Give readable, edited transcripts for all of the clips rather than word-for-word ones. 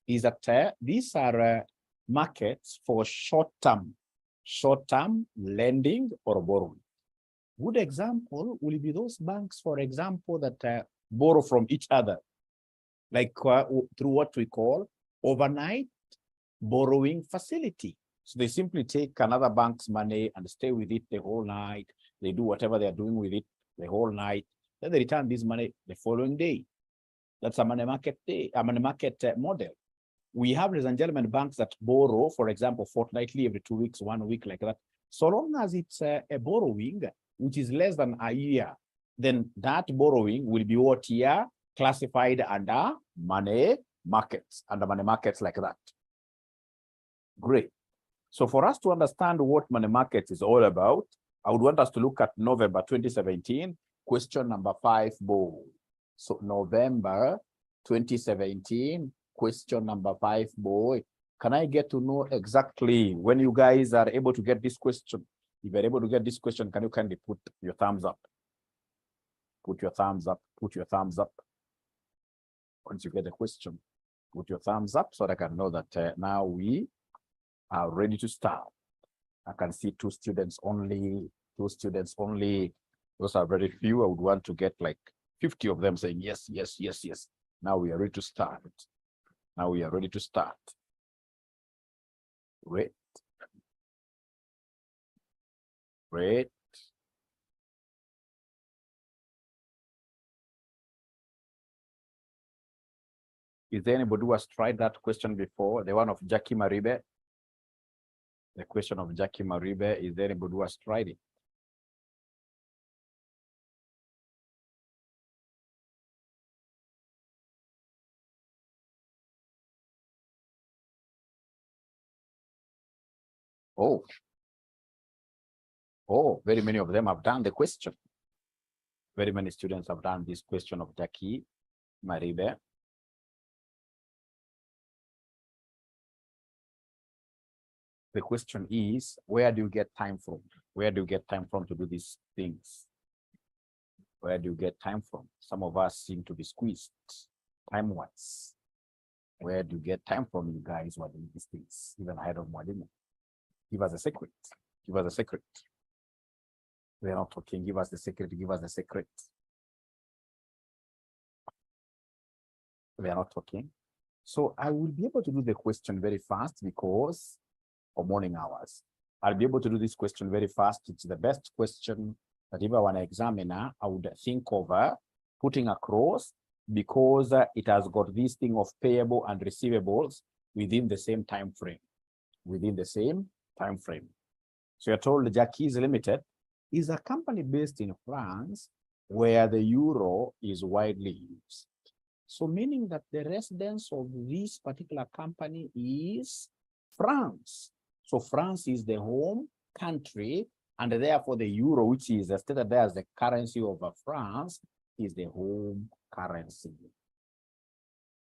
is that these are markets for short-term lending or borrowing. Good example will be those banks, for example, that borrow from each other, like through what we call overnight borrowing facility. So they simply take another bank's money and stay with it the whole night. They do whatever they're doing with it the whole night. Then they return this money the following day. That's a money market model. We have, ladies and gentlemen, banks that borrow, for example, fortnightly, every 2 weeks, 1 week, like that. So long as it's a borrowing, which is less than a year, then that borrowing will be what year classified under money markets like that. Great. So for us to understand what money markets is all about, I would want us to look at November 2017, question number 5, boy. So November 2017, question number 5, boy. Can I get to know exactly when you guys are able to get this question? If you're able to get this question, can you kindly put your thumbs up? Put your thumbs up, put your thumbs up. Once you get the question, put your thumbs up so that I can know that now we are ready to start. I can see 2 students only, 2 students only. Those are very few. I would want to get like 50 of them saying yes, yes, yes, yes. Now we are ready to start. Now we are ready to start. Great. Great. Is there anybody who has tried that question before? The one of Jackie Maribe? The question of Jackie Maribe, is there anybody who has tried it? Oh, very many of them have done the question. Very many students have done this question of Jackie Maribe. The question is, where do you get time from? Where do you get time from to do these things? Where do you get time from? Some of us seem to be squeezed time-wise. Where do you get time from, you guys who are doing these things, even ahead of Mwalimu? Give us a secret. Give us a secret. We are not talking. Give us the secret. Give us the secret. We are not talking. So I will be able to do the question very fast because of morning hours. I'll be able to do this question very fast. It's the best question that if I want an examiner, I would think of putting across because it has got this thing of payable and receivables within the same time frame. Within the same time frame. So you're told Jackies Limited is a company based in France where the euro is widely used. So meaning that the residence of this particular company is France. So France is the home country, and therefore the euro, which is stated there as the currency of France, is the home currency.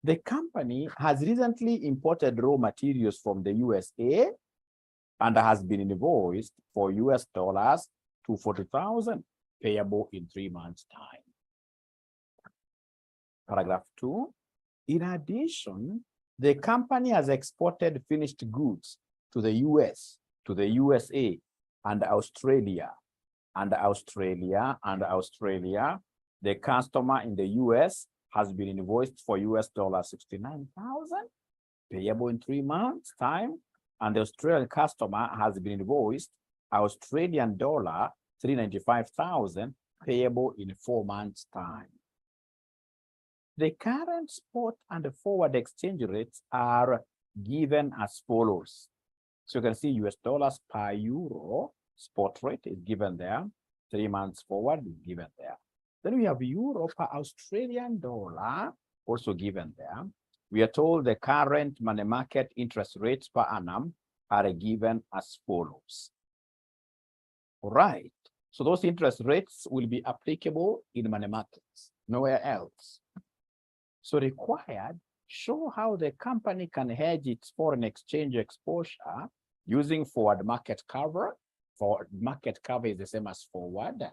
The company has recently imported raw materials from the USA and has been invoiced for US dollars $240,000, payable in 3 months' time. Paragraph 2. In addition, the company has exported finished goods to the US, to the USA, and Australia. The customer in the US has been invoiced for US $69,000, payable in 3 months' time, and the Australian customer has been invoiced Australian dollar $395,000, payable in 4 months' time. The current spot and the forward exchange rates are given as follows. So you can see US dollars per euro spot rate is given there. 3 months forward is given there. Then we have euro per Australian dollar also given there. We are told the current money market interest rates per annum are given as follows. All right. So those interest rates will be applicable in money markets, nowhere else. So required, show how the company can hedge its foreign exchange exposure using forward market cover. Forward market cover is the same as forward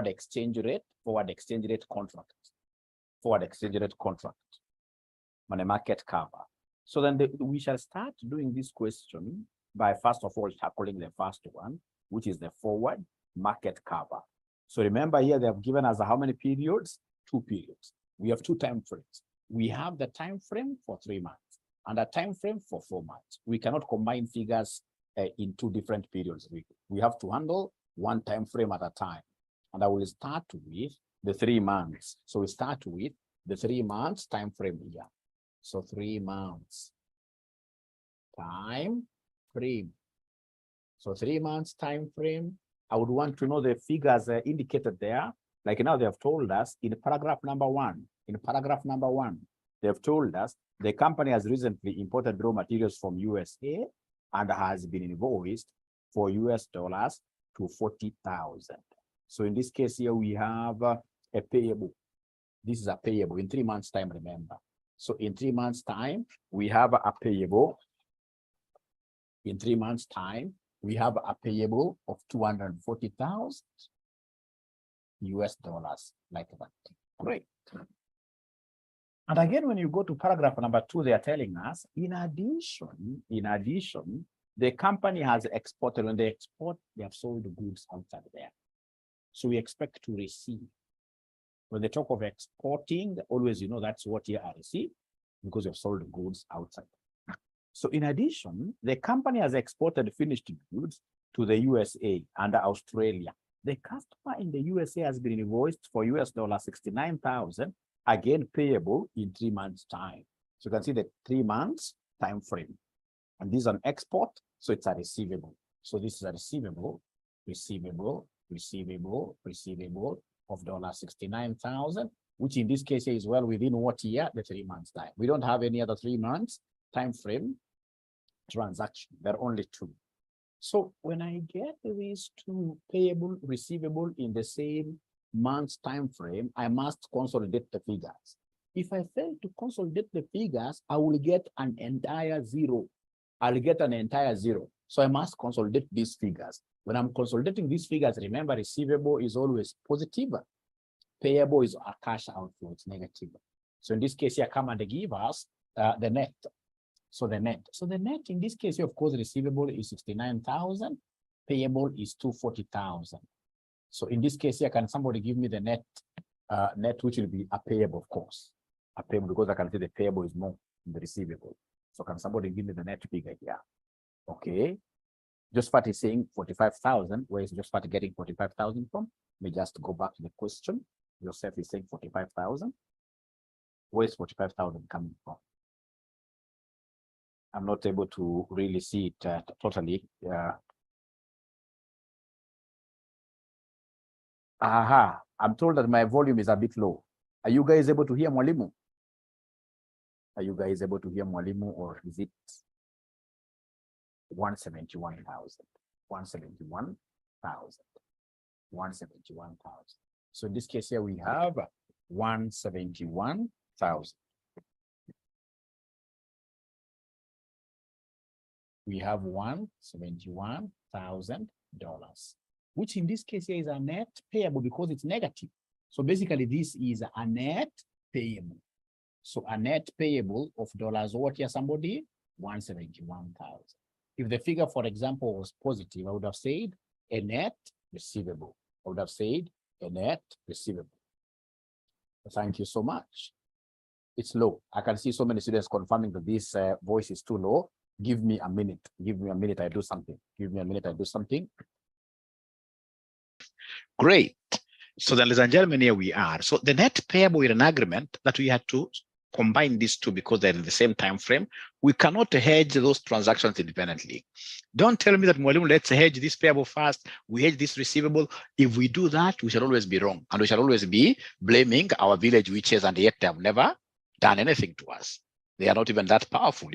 exchange rate contract. forward exchange rate contract, money market cover. So then we shall start doing this question by first of all tackling the first one, which is the forward market cover. So remember here they have given us how many periods? 2 periods. We have 2 time frames. We have the time frame for 3 months and a time frame for 4 months. We cannot combine figures in 2 different periods. We have to handle 1 time frame at a time. And I will start with the 3 months. So we start with the 3 months time frame here. So 3 months time frame. So 3 months time frame. I would want to know the figures indicated there. Like now they have told us in paragraph number 1. In paragraph number 1, they have told us the company has recently imported raw materials from USA and has been invoiced for US dollars to 40,000. So in this case here we have a payable. This is a payable in 3 months time, remember. So in 3 months time, we have a payable. In 3 months time, we have a payable of 240,000 US dollars, like that. Great. And again, when you go to paragraph number 2, they are telling us, in addition, the company has exported. When they export, they have sold the goods outside there. So we expect to receive. When they talk of exporting, always, that's what here I receive because you've sold the goods outside. So in addition, the company has exported finished goods to the USA and Australia. The customer in the USA has been invoiced for US dollar 69,000, again payable in 3 months time. So you can see the 3 months time frame. And this is an export, so it's a receivable. So this is a receivable of $69,000, which in this case is well within what year? The 3 months time. We don't have any other 3 months time frame transaction. There are only 2. So when I get these 2 payable, receivable in the same month's time frame, I must consolidate the figures. If I fail to consolidate the figures, I will get an entire 0. I'll get an entire 0. So I must consolidate these figures. When I'm consolidating these figures, remember receivable is always positive. Payable is a cash outflow, it's negative. So in this case here, come and give us the net. So the net in this case, of course, receivable is 69,000, payable is 240,000. So in this case here, can somebody give me the net, which will be a payable, of course, a payable, because I can see the payable is more than the receivable. So can somebody give me the net figure here? Okay, Josephat is saying 45,000. Where is Josephat getting 45,000 from? Let me just go back to the question. Joseph is saying 45,000. Where is 45,000 coming from? I'm not able to really see it totally. I'm told that my volume is a bit low. Are you guys able to hear Mwalimu? Are you guys able to hear Mwalimu, or is it 171,000? 171,000. 171,000. So in this case here, we have 171,000. We have $171,000, which in this case here is a net payable because it's negative. So basically this is a net payable. So a net payable of dollars, what here somebody? 171,000. If the figure, for example, was positive, I would have said a net receivable. I would have said a net receivable. Thank you so much. It's low. I can see so many students confirming that this voice is too low. Give me a minute. Give me a minute. I do something. Give me a minute. I do something. Great. So then, ladies and gentlemen, here we are. So the net payable with an agreement that we had to combine these two because they're in the same time frame. We cannot hedge those transactions independently. Don't tell me that, Mwalimu, let's hedge this payable first, we hedge this receivable. If we do that, we shall always be wrong, and we shall always be blaming our village witches, and yet they have never done anything to us. They are not even that powerful,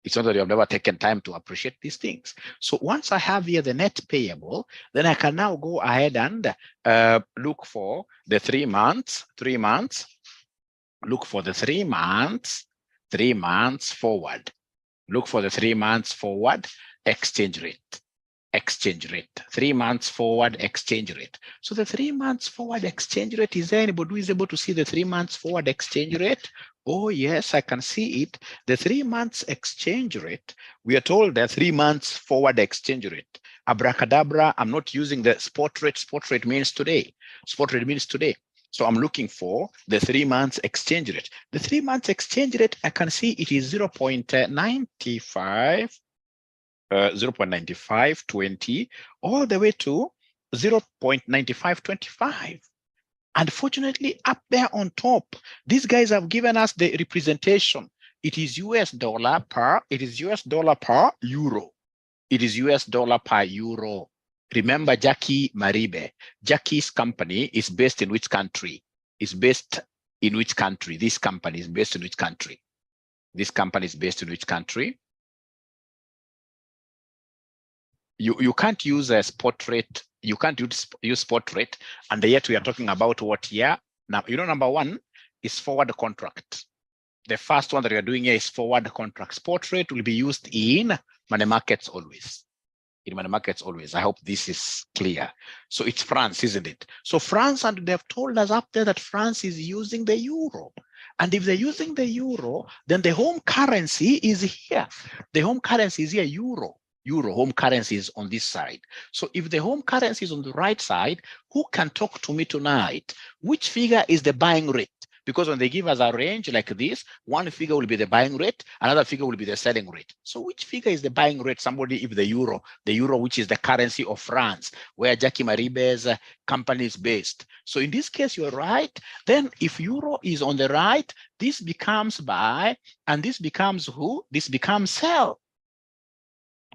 It's not that you have never taken time to appreciate these things. So once I have here the net payable, then I can now go ahead and look for the 3 months, look for the 3 months, 3 months forward. Look for the 3 months forward exchange rate. exchange rate. 3 months forward exchange rate. So the 3 months forward exchange rate, is there anybody who is able to see the 3 months forward exchange rate? Oh, yes, I can see it. The 3 months exchange rate, we are told the 3 months forward exchange rate. Abracadabra, I'm not using the spot rate. Spot rate means today. Spot rate means today. So I'm looking for the 3 months exchange rate. The 3 months exchange rate, I can see it is 0.95. 0.9520 all the way to 0.9525. Unfortunately, up there on top, these guys have given us the representation. It is US dollar per, it is US dollar per euro. It is US dollar per euro. Remember Jackie Maribe. Jackie's company is based in which country? Is based in which country? This company is based in which country? This company is based in which country? You can't use a spot rate. You can't use spot rate, and yet we are talking about what year? Now, number one is forward contract. The first one that we are doing here is forward contract. Spot rate will be used in money markets always. In money markets always. I hope this is clear. So it's France, isn't it? So France, and they've told us up there that France is using the euro. And if they're using the euro, then the home currency is here. The home currency is here, euro. Euro home currency is on this side. So if the home currency is on the right side, who can talk to me tonight? Which figure is the buying rate? Because when they give us a range like this, one figure will be the buying rate, another figure will be the selling rate. So which figure is the buying rate? Somebody, if the euro, which is the currency of France, where Jackie Maribe's company is based. So in this case, you're right. Then if euro is on the right, this becomes buy, and this becomes who? This becomes sell.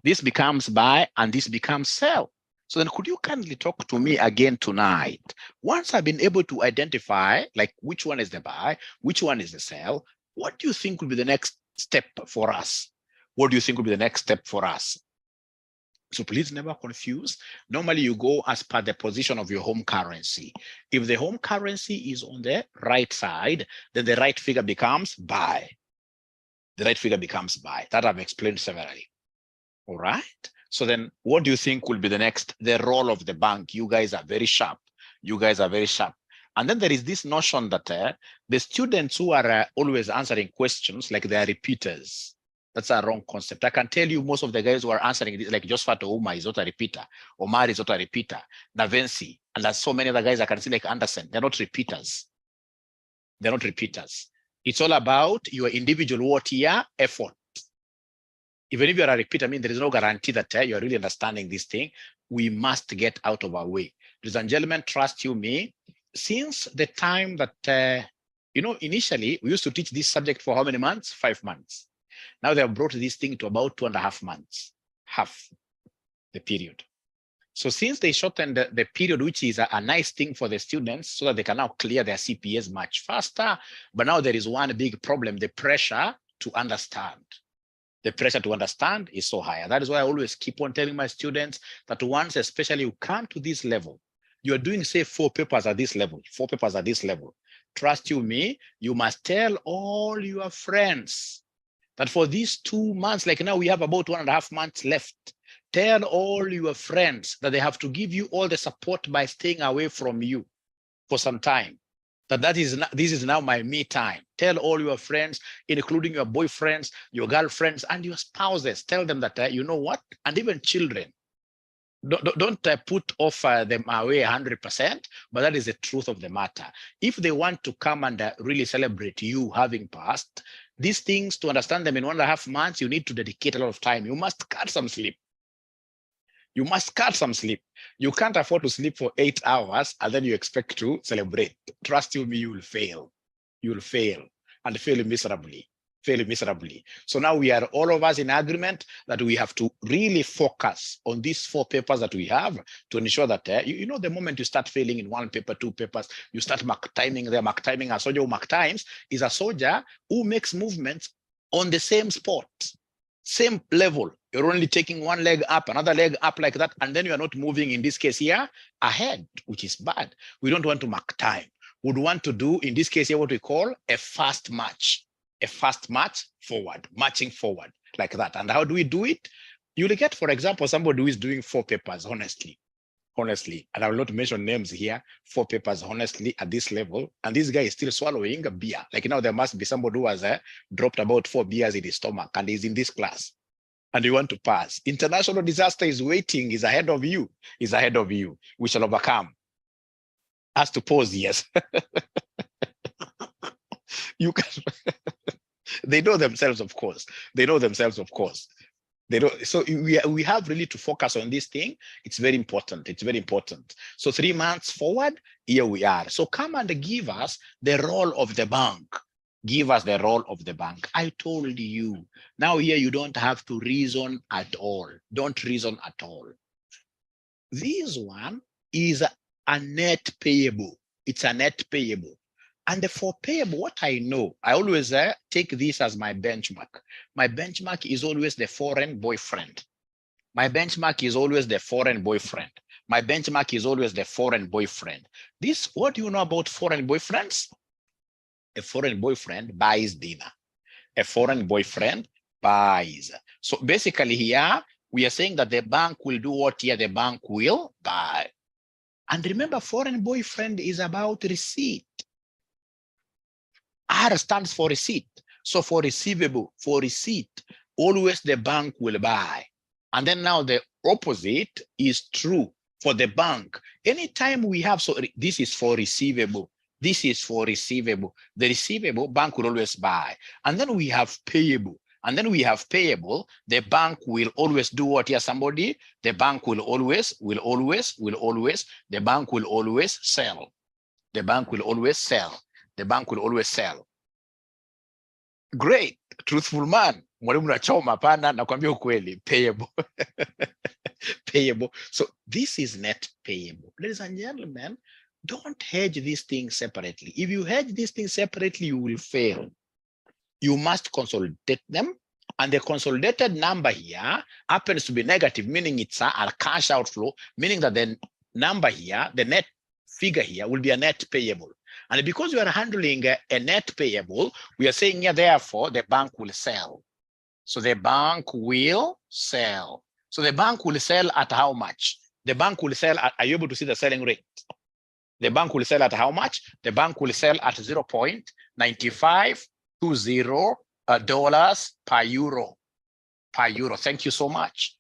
This becomes buy, and this becomes sell. So then could you kindly talk to me again tonight? Once I've been able to identify like which one is the buy, which one is the sell, what do you think will be the next step for us? What do you think will be the next step for us? So please never confuse. Normally you go as per the position of your home currency. If the home currency is on the right side, then the right figure becomes buy. The right figure becomes buy. That I've explained severally. All right. So then what do you think will be the next, the role of the bank? You guys are very sharp. You guys are very sharp. And then there is this notion that the students who are always answering questions, like they are repeaters. That's a wrong concept. I can tell you most of the guys who are answering this, like Josephat Ouma is not a repeater. Omar is not a repeater. Navensi, and there's so many other guys I can see like Anderson. They're not repeaters. They're not repeaters. It's all about your individual what year effort. Even if you're a repeater, I mean, there is no guarantee that you're really understanding this thing. We must get out of our way. Ladies and gentlemen, trust you me, since the time that, initially we used to teach this subject for how many months? 5 months. Now they have brought this thing to about 2.5 months, half the period. So since they shortened the period, which is a nice thing for the students so that they can now clear their CPAs much faster. But now there is one big problem, the pressure to understand. The pressure to understand is so high. That is why I always keep on telling my students that once, especially you come to this level, you're doing, say, 4 papers at this level, 4 papers at this level. Trust you me, you must tell all your friends that for these 2 months, like now we have about 1.5 months left, tell all your friends that they have to give you all the support by staying away from you for some time. This is now my me time. Tell all your friends, including your boyfriends, your girlfriends, and your spouses. Tell them that, you know what? And even children. Don't put off them away 100%, but that is the truth of the matter. If they want to come and really celebrate you having passed, these things, to understand them in 1.5 months, you need to dedicate a lot of time. You must cut some sleep. You must cut some sleep. You can't afford to sleep for 8 hours and then you expect to celebrate. Trust you me, you will fail. You will fail, and fail miserably. Fail miserably. So now we are all of us in agreement that we have to really focus on these 4 papers that we have to ensure that, the moment you start failing in 1 paper, 2 papers, you start mark timing there. Mark timing, a soldier who mark times is a soldier who makes movements on the same spot, same level. You're only taking 1 leg up, another leg up like that, and then you are not moving, in this case here, ahead, which is bad. We don't want to mark time. We'd want to do, in this case here, what we call a fast march. A fast march forward, marching forward like that. And how do we do it? You will get, for example, somebody who is doing 4 papers, honestly, and I will not mention names here, 4 papers, honestly, at this level, and this guy is still swallowing a beer. Like, you know, there must be somebody who has dropped about 4 beers in his stomach and is in this class, and you want to pass. International disaster is waiting, is ahead of you, is ahead of you. We shall overcome. Has to pause, yes. You can. They know themselves, of course. They know themselves, of course. They don't. So we have really to focus on this thing. It's very important. It's very important. So 3 months forward, here we are. So come and give us the role of the bank. Give us the role of the bank. I told you. Now here you don't have to reason at all. Don't reason at all. This one is a net payable. It's a net payable. And for payable, what I know, I always take this as my benchmark. My benchmark is always the foreign boyfriend. My benchmark is always the foreign boyfriend. My benchmark is always the foreign boyfriend. This, what do you know about foreign boyfriends? A foreign boyfriend buys dinner. A foreign boyfriend buys. So basically here, we are saying that the bank will do what here the bank will buy. And remember, foreign boyfriend is about receipt. R stands for receipt. So for receivable, for receipt, always the bank will buy. And then now the opposite is true for the bank. Anytime we have, so this is for receivable. This is for receivable. The receivable, bank will always buy. And then we have payable. And then we have payable. The bank will always do what here, somebody? The bank will always, the bank will always sell. The bank will always sell. The bank will always sell. Great, truthful man. Mwalimu nachoma pana nakwambia ukweli. Payable. Payable. So this is net payable. Ladies and gentlemen, don't hedge these things separately. If you hedge these things separately, you will fail. You must consolidate them. And the consolidated number here happens to be negative, meaning it's a cash outflow, meaning that the number here, the net figure here will be a net payable. And because you are handling a net payable, we are saying here, therefore, the bank will sell. So the bank will sell. So the bank will sell at how much? The bank will sell at, are you able to see the selling rate? The bank will sell at how much? The bank will sell at $0.9520 per euro. Per euro. Thank you so much.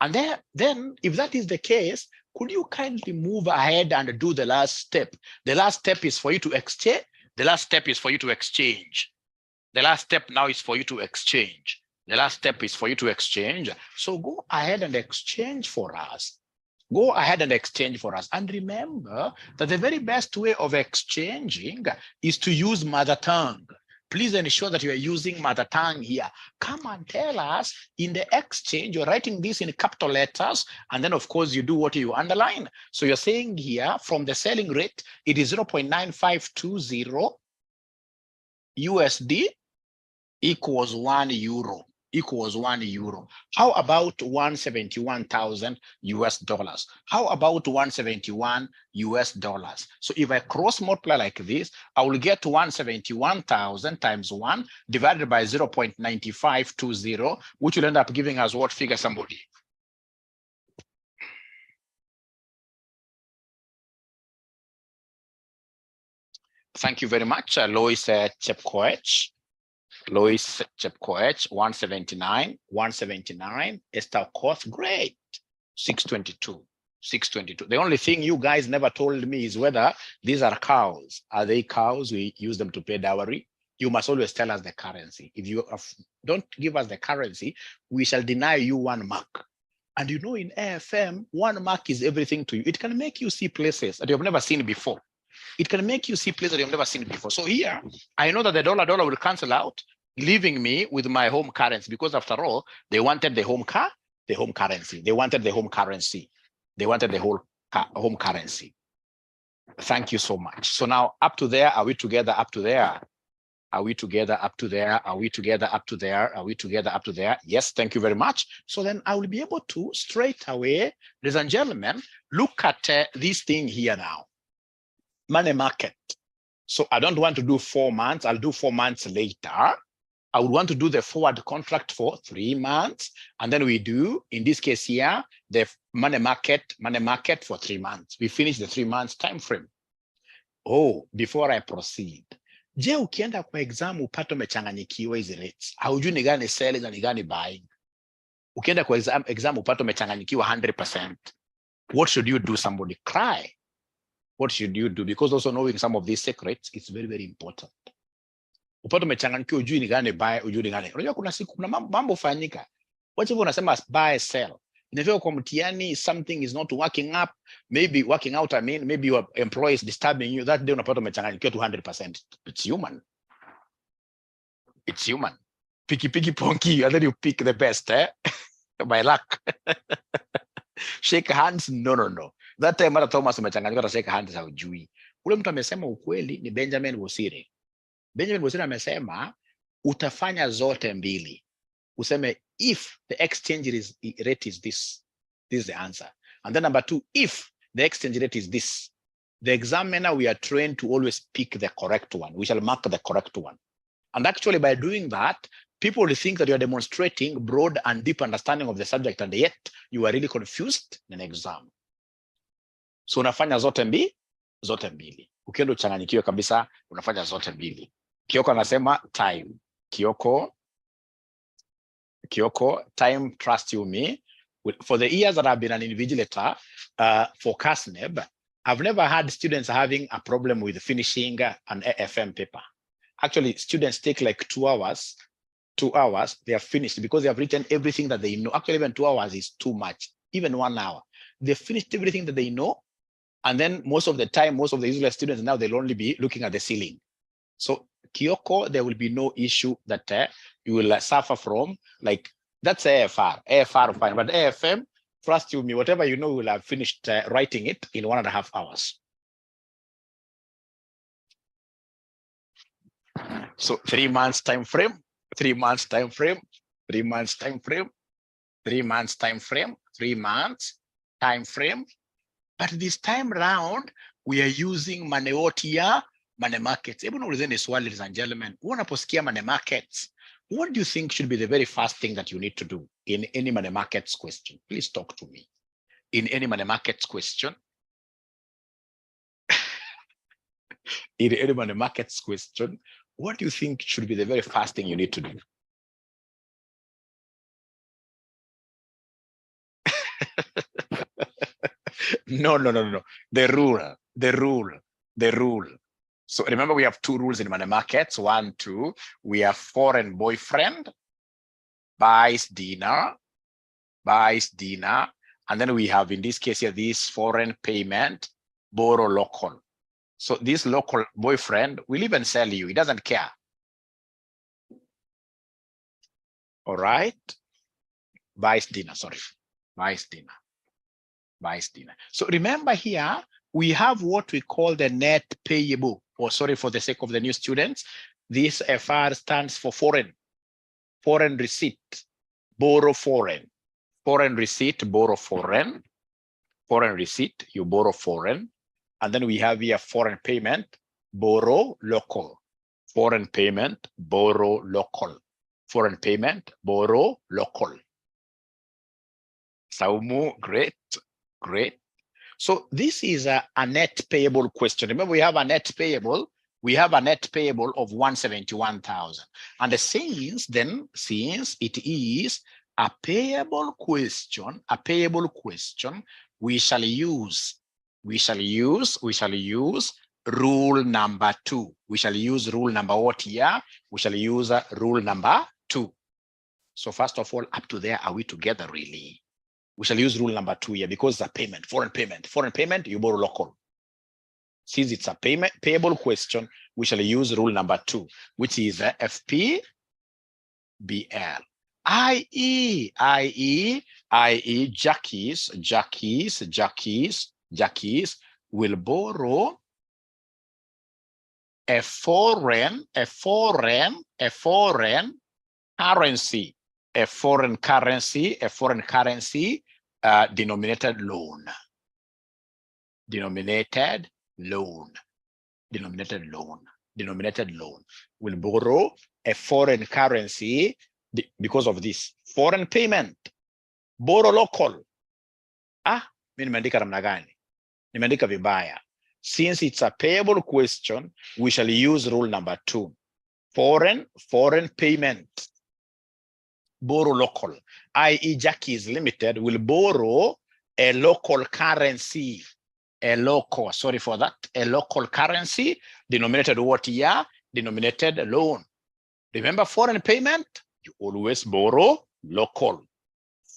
And then if that is the case, could you kindly move ahead and do the last step? The last step is for you to exchange. The last step is for you to exchange. The last step now is for you to exchange. The last step is for you to exchange. So go ahead and exchange for us. Go ahead and exchange for us. And remember that the very best way of exchanging is to use mother tongue. Please ensure that you are using mother tongue here. Come and tell us in the exchange, you're writing this in capital letters, and then of course you do what you underline. So you're saying here from the selling rate, it is 0.9520 USD equals 1 euro. Equals 1 euro. How about 171,000 US dollars? How about 171 US dollars? So if I cross multiply like this, I will get 171,000 times 1 divided by 0.9520, which will end up giving us what figure, somebody? Thank you very much, Lois Chepkoech. Lois Chepkoech, 179, Esther Koth, great, 622. The only thing you guys never told me is whether these are cows. Are they cows? We use them to pay dowry. You must always tell us the currency. If you don't give us the currency, we shall deny you 1 mark. And you know, in AFM, 1 mark is everything to you. It can make you see places that you have never seen before. It can make you see places that you've never seen before. So here, I know that the dollar will cancel out, leaving me with my home currency, because after all, they wanted the home currency. They wanted the home currency. They wanted the whole home currency. Thank you so much. So now up to there, are we together up to there? Are we together up to there? Are we together up to there? Are we together up to there? Yes, thank you very much. So then I will be able to straight away, ladies and gentlemen, look at this thing here now. Money market. So I don't want to do 4 months. I'll do 4 months later. I would want to do the forward contract for 3 months. And then we do, in this case here, the money market for 3 months. We finish the 3 months time frame. Oh, before I proceed. Je, ukienda kwa exam upate umechanganyikiwa hizi rates. Haujui ni gani selling na ni gani buying. Ukienda kwa exam upate umechanganyikiwa 100%. What should you do? Somebody cry. What should you do? Because also knowing some of these secrets is very, very important. Upate umechanganyikiwa ujui ni gani buy, ujui ni gani. Unajua kuna siku kuna mambo fanyika. Wacha hivyo unasema buy sell. Inafika kwa mtihani, something is not working up, maybe working out, I mean, maybe your employee is disturbing you, that day unapata umechanganyikiwa 200%. It's human. It's human. Picky ponky, and then you pick the best, eh? By luck. Shake hands, no. That time hata Thomas umechanganyikiwa shake hands haujui. Ule mtu amesema ukweli ni Benjamin Wosire. Benjamin Wosire amesema utafanya zote mbili. Useme if the exchange rate is this is the answer. And then number 2, if the exchange rate is this, the examiner, we are trained to always pick the correct one. We shall mark the correct one. And actually by doing that, people will think that you are demonstrating broad and deep understanding of the subject, and yet you are really confused in an exam. So unafanya zote mbili. Ukienda uchanganyikiwe kabisa, unafanya zote mbili. Kioko anasema time. Kioko, time, trust you me. For the years that I've been an invigilator for CASNEB, I've never had students having a problem with finishing an AFM paper. Actually, students take like 2 hours. 2 hours, they are finished because they have written everything that they know. Actually, even 2 hours is too much. Even 1 hour. They finished everything that they know. And then most of the time, most of the useless students now, they'll only be looking at the ceiling. So Kyoko, there will be no issue that you will suffer from. Like, that's AFR fine, but AFM, trust you me, whatever you know, you will have finished writing it in 1.5 hours. So 3 months time frame, 3 months time frame, 3 months time frame, 3 months time frame, 3 months time frame. But this time round, we are using money markets. Even within this world, ladies and gentlemen, unaposikia money markets, what do you think should be the very first thing that you need to do in any money markets question? Please talk to me. In any money markets question, in any money markets question, what do you think should be the very first thing you need to do? No. The rule. So remember, we have 2 rules in money markets. 1, 2, we have foreign boyfriend, buys dinner. And then we have, in this case here, this foreign payment, borrow local. So this local boyfriend will even sell you. He doesn't care. All right. Buys dinner. So remember here, we have what we call the net payable, or sorry, for the sake of the new students, this FR stands for foreign receipt, borrow foreign receipt, borrow foreign receipt, you borrow foreign. And then we have here foreign payment, borrow local, foreign payment, borrow local, foreign payment, borrow local. Saumu, great. So this is a net payable question. Remember, we have a net payable of 171,000. And since it is a payable question, we shall use rule number 2. We shall use rule number what here? We shall use rule number 2. So first of all, up to there, are we together really? We shall use rule number 2 here because it's a payment, foreign payment, you borrow local. Since it's a payable question, we shall use rule number 2, which is FPBL. i.e. Jackies will borrow a foreign currency denominated loan. denominated loan. We'll borrow a foreign currency because of this. Foreign payment. Borrow local. Mimi nimeandika namna gani? Nimeandika vibaya. Since it's a payable question, we shall use rule number 2. Foreign payment. Borrow local. I.e. Jackie's Limited will borrow a local currency. A local currency denominated what year? Denominated loan. Remember, foreign payment, you always borrow local.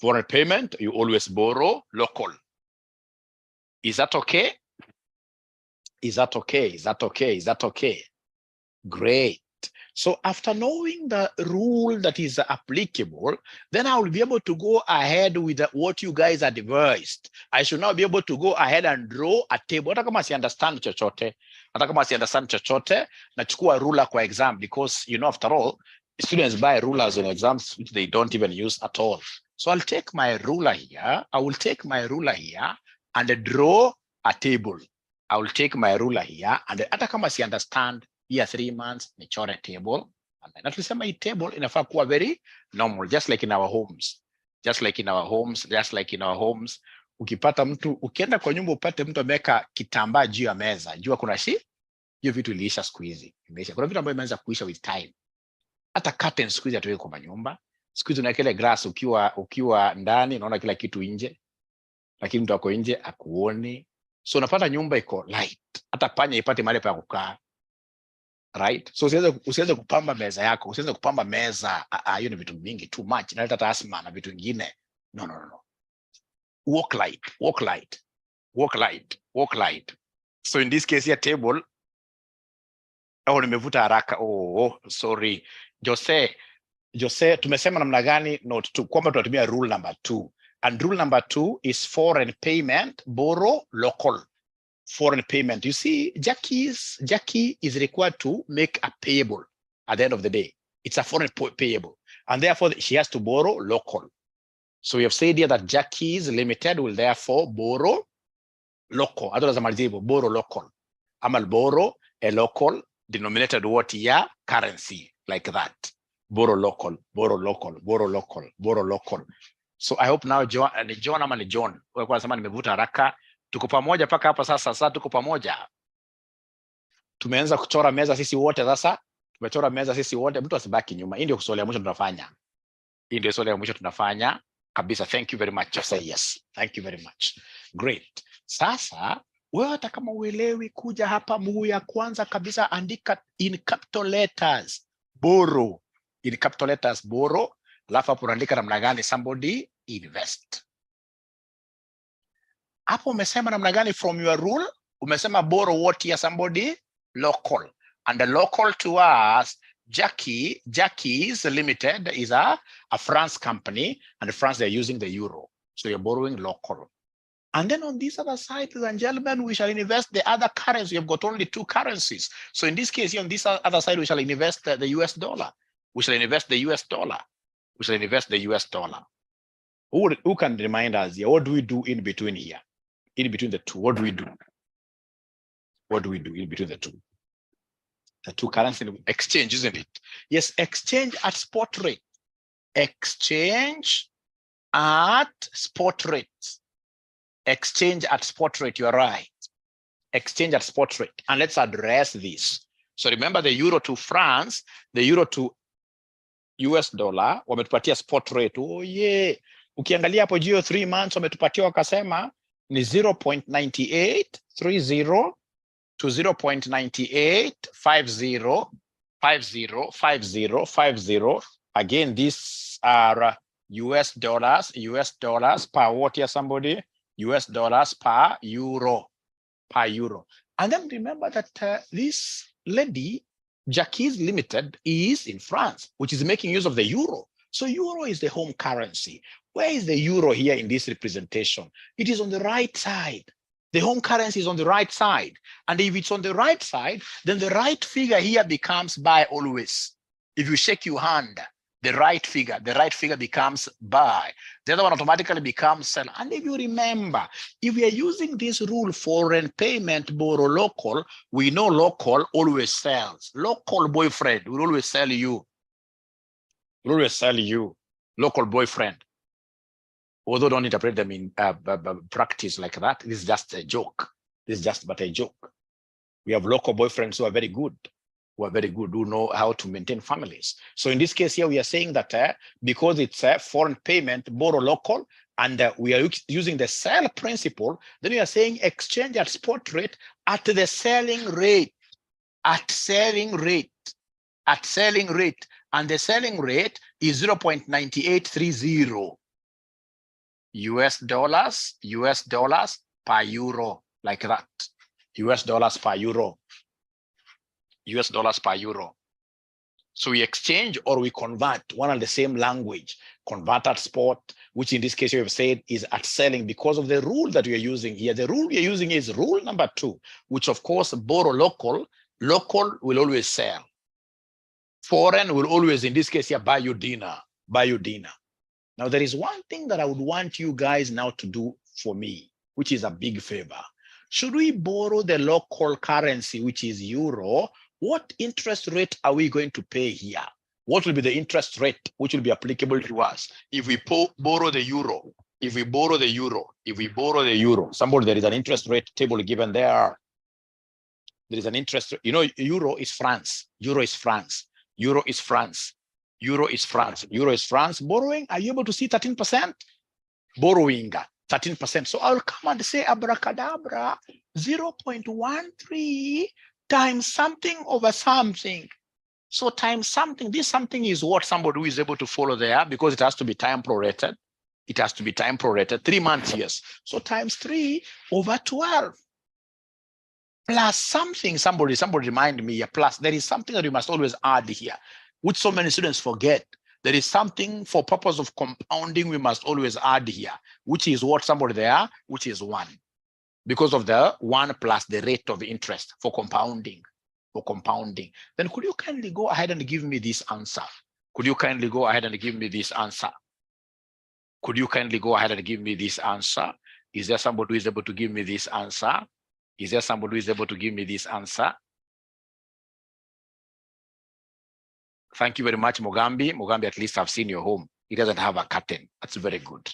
Foreign payment, you always borrow local. Is that okay? Is that okay? Is that okay? Is that okay? Great. So after knowing the rule that is applicable, then I will be able to go ahead with what you guys advised. I should now be able to go ahead and draw a table. Hata kama si understand chochote, nachukua ruler kwa exam, because you know, after all, students buy rulers in exams which they don't even use at all. So I'll take my ruler here. I will take my ruler here and draw a table. I will take my ruler here and hata kama si understand here 3 months, nichore table. And then tulisema hii table inafaa kuwa very normal, just like in our homes. Just like in our homes. Ukipata mtu, ukienda kwa nyumba upate mtu ameweka kitambaa juu ya meza, jua kuna hiyo vitu iliisha siku hizi. Imeisha. Kuna vitu ambavyo imeanza kuisha with time. Hata curtains siku hizi hatuweki kwa manyumba. Siku hizi unaweka ile grass ukiwa ndani unaona kila kitu nje. Lakini mtu ako nje akuoni. So unapata nyumba iko light. Hata panya ipate mahali pa kukaa. Right? So usiweze kupamba meza yako, usiweze kupamba meza. Hiyo ni vitu vingi, too much. Inaleta asthma na vitu vingine. No. Walk light. So in this case here table, nimevuta haraka. Sorry. Jose, tumesema namna gani note 2 kwamba tunatumia rule number 2. And rule number 2 is foreign payment, borrow local. Foreign payment. You see, Jackie is required to make a payable at the end of the day. It's a foreign payable. And therefore, she has to borrow local. So we have said here that Jackie's Limited will therefore borrow local. Borrow local. Amal borrow a local denominated what year? Currency. Like that. Borrow local. So I hope now John ama ni John. Kwa nasema nimevuta haraka. Tuko pamoja paka hapa sasa tuko pamoja. Tumeanza kuchora meza sisi wote sasa. Tumechora meza sisi wote, mtu asibaki nyuma. Hii ndio swali ya mwisho tunafanya. Kabisa. Thank you very much. Just say yes. Thank you very much. Great. Sasa wewe hata kama uelewi, kuja hapa mguu ya kwanza kabisa, andika in capital letters borrow. In capital letters borrow. Alafu hapo unaandika namna gani? Somebody invest. Hapo umesema namna gani from your rule? Umesema borrow what here? Somebody local. And the local to us, Jackie's Limited is a France company, and France they're using the euro. So you're borrowing local. And then on this other side, ladies and gentlemen, we shall invest the other currency. We've got only 2 currencies. So in this case, on this other side, we shall invest the US dollar. We shall invest the US dollar. Who can remind us here? What do we do in between here? In between the two, what do we do? What do we do in between the two? The two currency exchange, isn't it? Yes, exchange at spot rate. Exchange at spot rate. Exchange at spot rate, you're right. Exchange at spot rate. And let's address this. So remember the euro to France, the euro to US dollar, wametupatia spot rate. Oh yeah. Ukiangalia hapo jio 3 months, wametupatia wakasema, ni 0.9830 to 0.9850. Again, these are US dollars per what here, somebody? US dollars per euro. And then remember that this lady, Jackie's Limited, is in France, which is making use of the euro. So euro is the home currency. Where is the euro here in this representation? It is on the right side. The home currency is on the right side. And if it's on the right side, then the right figure here becomes buy always. If you shake your hand, The right figure becomes buy. The other one automatically becomes sell. And if you remember, if we are using this rule, foreign payment, borrow local, we know local always sells. Local boyfriend will always sell you. Will always sell you. Local boyfriend. Although don't interpret them in practice like that. This is just a joke. This is just but a joke. We have local boyfriends who are very good. Who know how to maintain families. So in this case here, we are saying that because it's a foreign payment, borrow local, and we are using the sell principle, then we are saying exchange at spot rate at the selling rate, and the selling rate is 0.9830 US dollars per euro, like that. US dollars per euro. US dollars per euro. So we exchange or we convert one and the same language, convert at spot, which in this case we have said is at selling because of the rule that we are using here. The rule we are using is rule number 2, which of course borrow local will always sell. Foreign will always, in this case here, buy you dinner. Now there is one thing that I would want you guys now to do for me, which is a big favor. Should we borrow the local currency, which is euro, what interest rate are we going to pay here? What will be the interest rate which will be applicable to us if we borrow the euro? If we borrow the euro, somebody, there is an interest rate table given there. There is an interest, euro is France. Borrowing, are you able to see 13%? Borrowing 13%. So I'll come and say abracadabra, 0.13 times something over something. So times something, this something is what somebody who is able to follow there, because it has to be time prorated. 3 months, yes. So times 3 over 12. Plus something, somebody remind me, plus there is something that you must always add here, which so many students forget. There is something for purpose of compounding we must always add here, which is what somebody there, which is 1. Because of the 1 plus the rate of interest for compounding. Then could you kindly go ahead and give me this answer? Is there somebody who is able to give me this answer? Thank you very much, Mogambi. Mogambi, at least I've seen your home. It doesn't have a curtain. That's very good.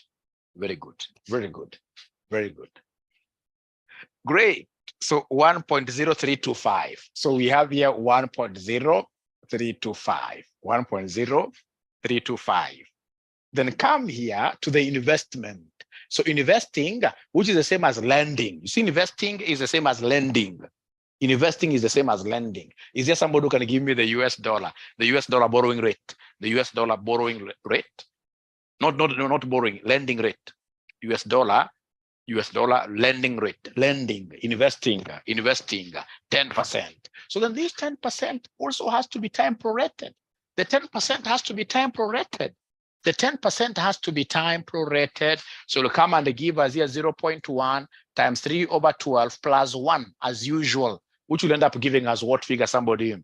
Great. So 1.0325. So we have here 1.0325. Then come here to the investment. So investing, which is the same as lending. You see, investing is the same as lending. Is there somebody who can give me the US dollar borrowing rate? Not borrowing, lending rate. US dollar lending rate, investing 10%. So then this 10% also has to be time prorated. The 10% has to be time prorated. So it'll come and give us here 0.1 times 3 over 12 plus 1 as usual, which will end up giving us what figure, somebody?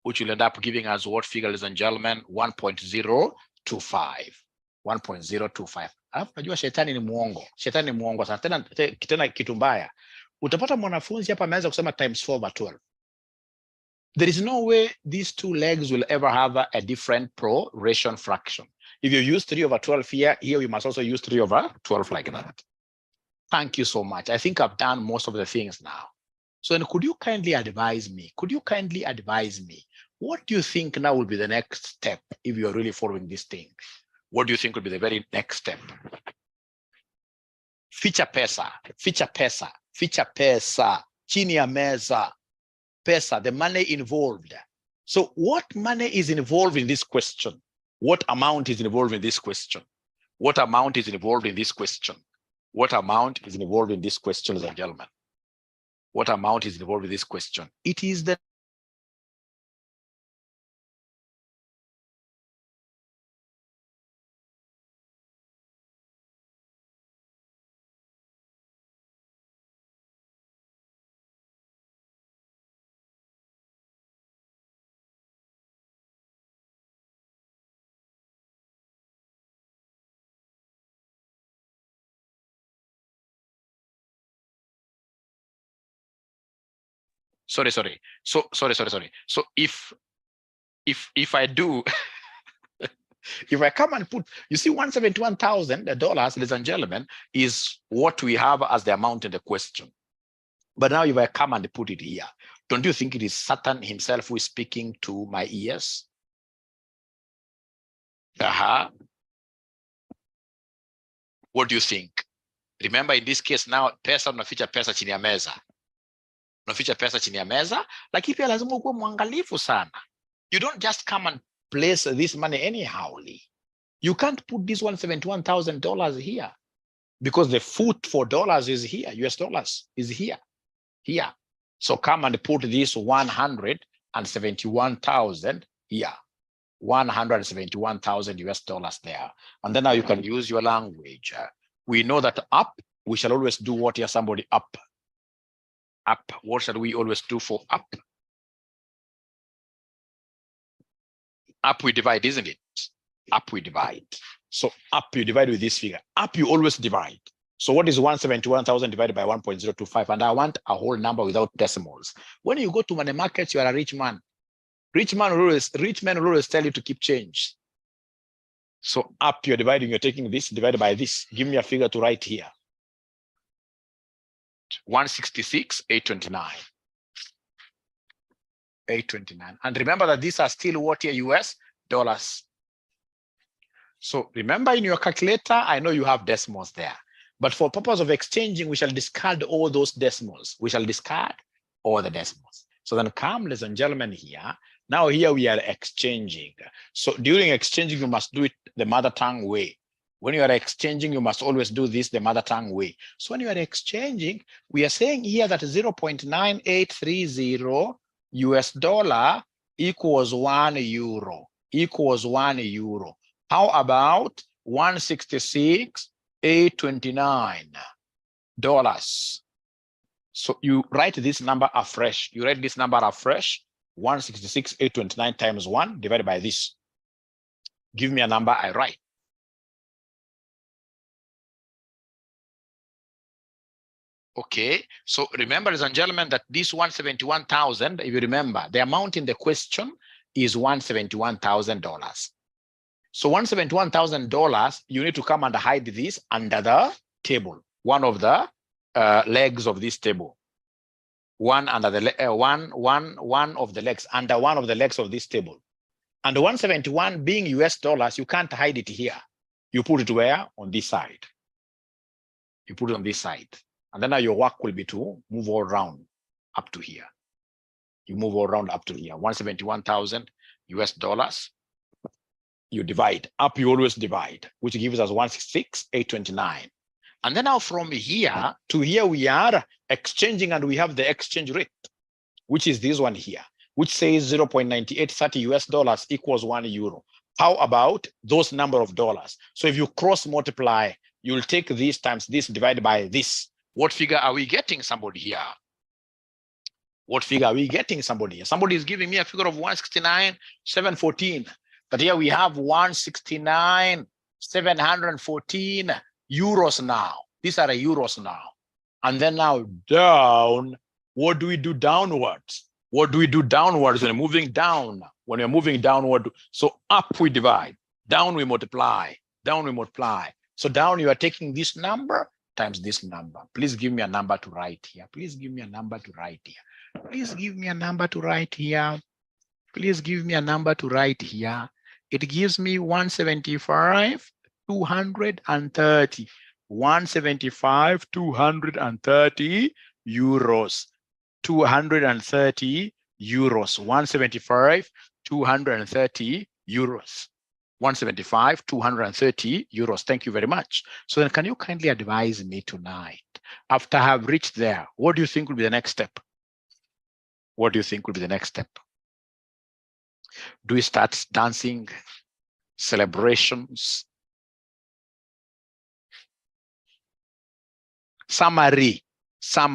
Which will end up giving us what figure, ladies and gentlemen? 1.025. Alafu najua shetani ni muongo sana. Tena kitu mbaya. Utapata mwanafunzi hapa ameanza kusema times 4 over 12. There is no way these two legs will ever have a different proration fraction. If you use 3 over 12 here we must also use 3 over 12 like that. Thank you so much. I think I've done most of the things now. So then could you kindly advise me? What do you think now will be the next step if you're really following this thing? What do you think will be the very next step? Feature pesa. Chini ya meza. Pesa, the money involved. So what money is involved in this question? What amount is involved in this question? Ladies and gentlemen? What amount is involved in this question? It is the sorry. So if I do, if I come and put, you see, $171,000, ladies and gentlemen, is what we have as the amount in the question. But now if I come and put it here, don't you think it is Satan himself who is speaking to my ears? What do you think? Remember, in this case now, pesa unaficha pesa chini ya meza. Unaficha pesa chini ya meza, lakini pia lazima ukuwe mwangalifu sana. You don't just come and place this money anyhow. You can't put this $171,000 here because the foot for dollars is here, US dollars is here. So come and put this 171,000 here, 171,000 US dollars there. And then now you can use your language. We know that up, we shall always do what here, somebody up. What shall we always do for up? Up we divide, isn't it? Up we divide. So up you divide with this figure. Up you always divide. So what is 171,000 divided by 1.025? And I want a whole number without decimals. When you go to money markets, you are a rich man. Rich men will always tell you to keep change. So up you're dividing, you're taking this divided by this. Give me a figure to write here. 166,829. 829. And remember that these are still what here, US dollars. So remember, in your calculator, I know you have decimals there. But for purpose of exchanging, we shall discard all those decimals. We shall discard all the decimals. So then come, ladies and gentlemen, here. Now here we are exchanging. So during exchanging, you must do it the mother tongue way. When you are exchanging, you must always do this the mother tongue way. So when you are exchanging, we are saying here that 0.9830 US dollar equals 1 euro. Equals 1 euro. How about 166,829 dollars? So you write this number afresh. You write this number afresh. 166,829 times 1 divided by this. Give me a number, I write. Okay, so remember, ladies and gentlemen, that this 171,000, if you remember, the amount in the question is $171,000. So $171,000, you need to come and hide this under the table, one of the legs of this table. One under the one of the legs, under one of the legs of this table. And the 171 being US dollars, you can't hide it here. You put it where? On this side. You put it on this side. And then now your work will be to move all around up to here. You move all around up to here. 171,000 US dollars. You divide. Up you always divide, which gives us 166,829. And then now from here to here we are exchanging, and we have the exchange rate, which is this one here, which says 0.9830 US dollars equals 1 euro. How about those number of dollars? So if you cross multiply, you'll take this times this divided by this. What figure are we getting, somebody here? What figure are we getting, somebody here? Somebody is giving me a figure of 169,714. But here we have 169,714 euros now. These are euros now. And then now down, what do we do downwards? What do we do downwards when we're moving down? When we're moving downward, so up we divide, down we multiply, down we multiply. So down you are taking this number times this number. Please give me a number to write here. Please give me a number to write here. Please give me a number to write here. Please give me a number to write here. It gives me 175,230. 175,230 euros. 230 euros. 175,230 euros. 175,230 euros. Thank you very much. So then can you kindly advise me tonight, after I have reached there, what do you think will be the next step? What do you think will be the next step? Do we start dancing, celebrations? Summary. For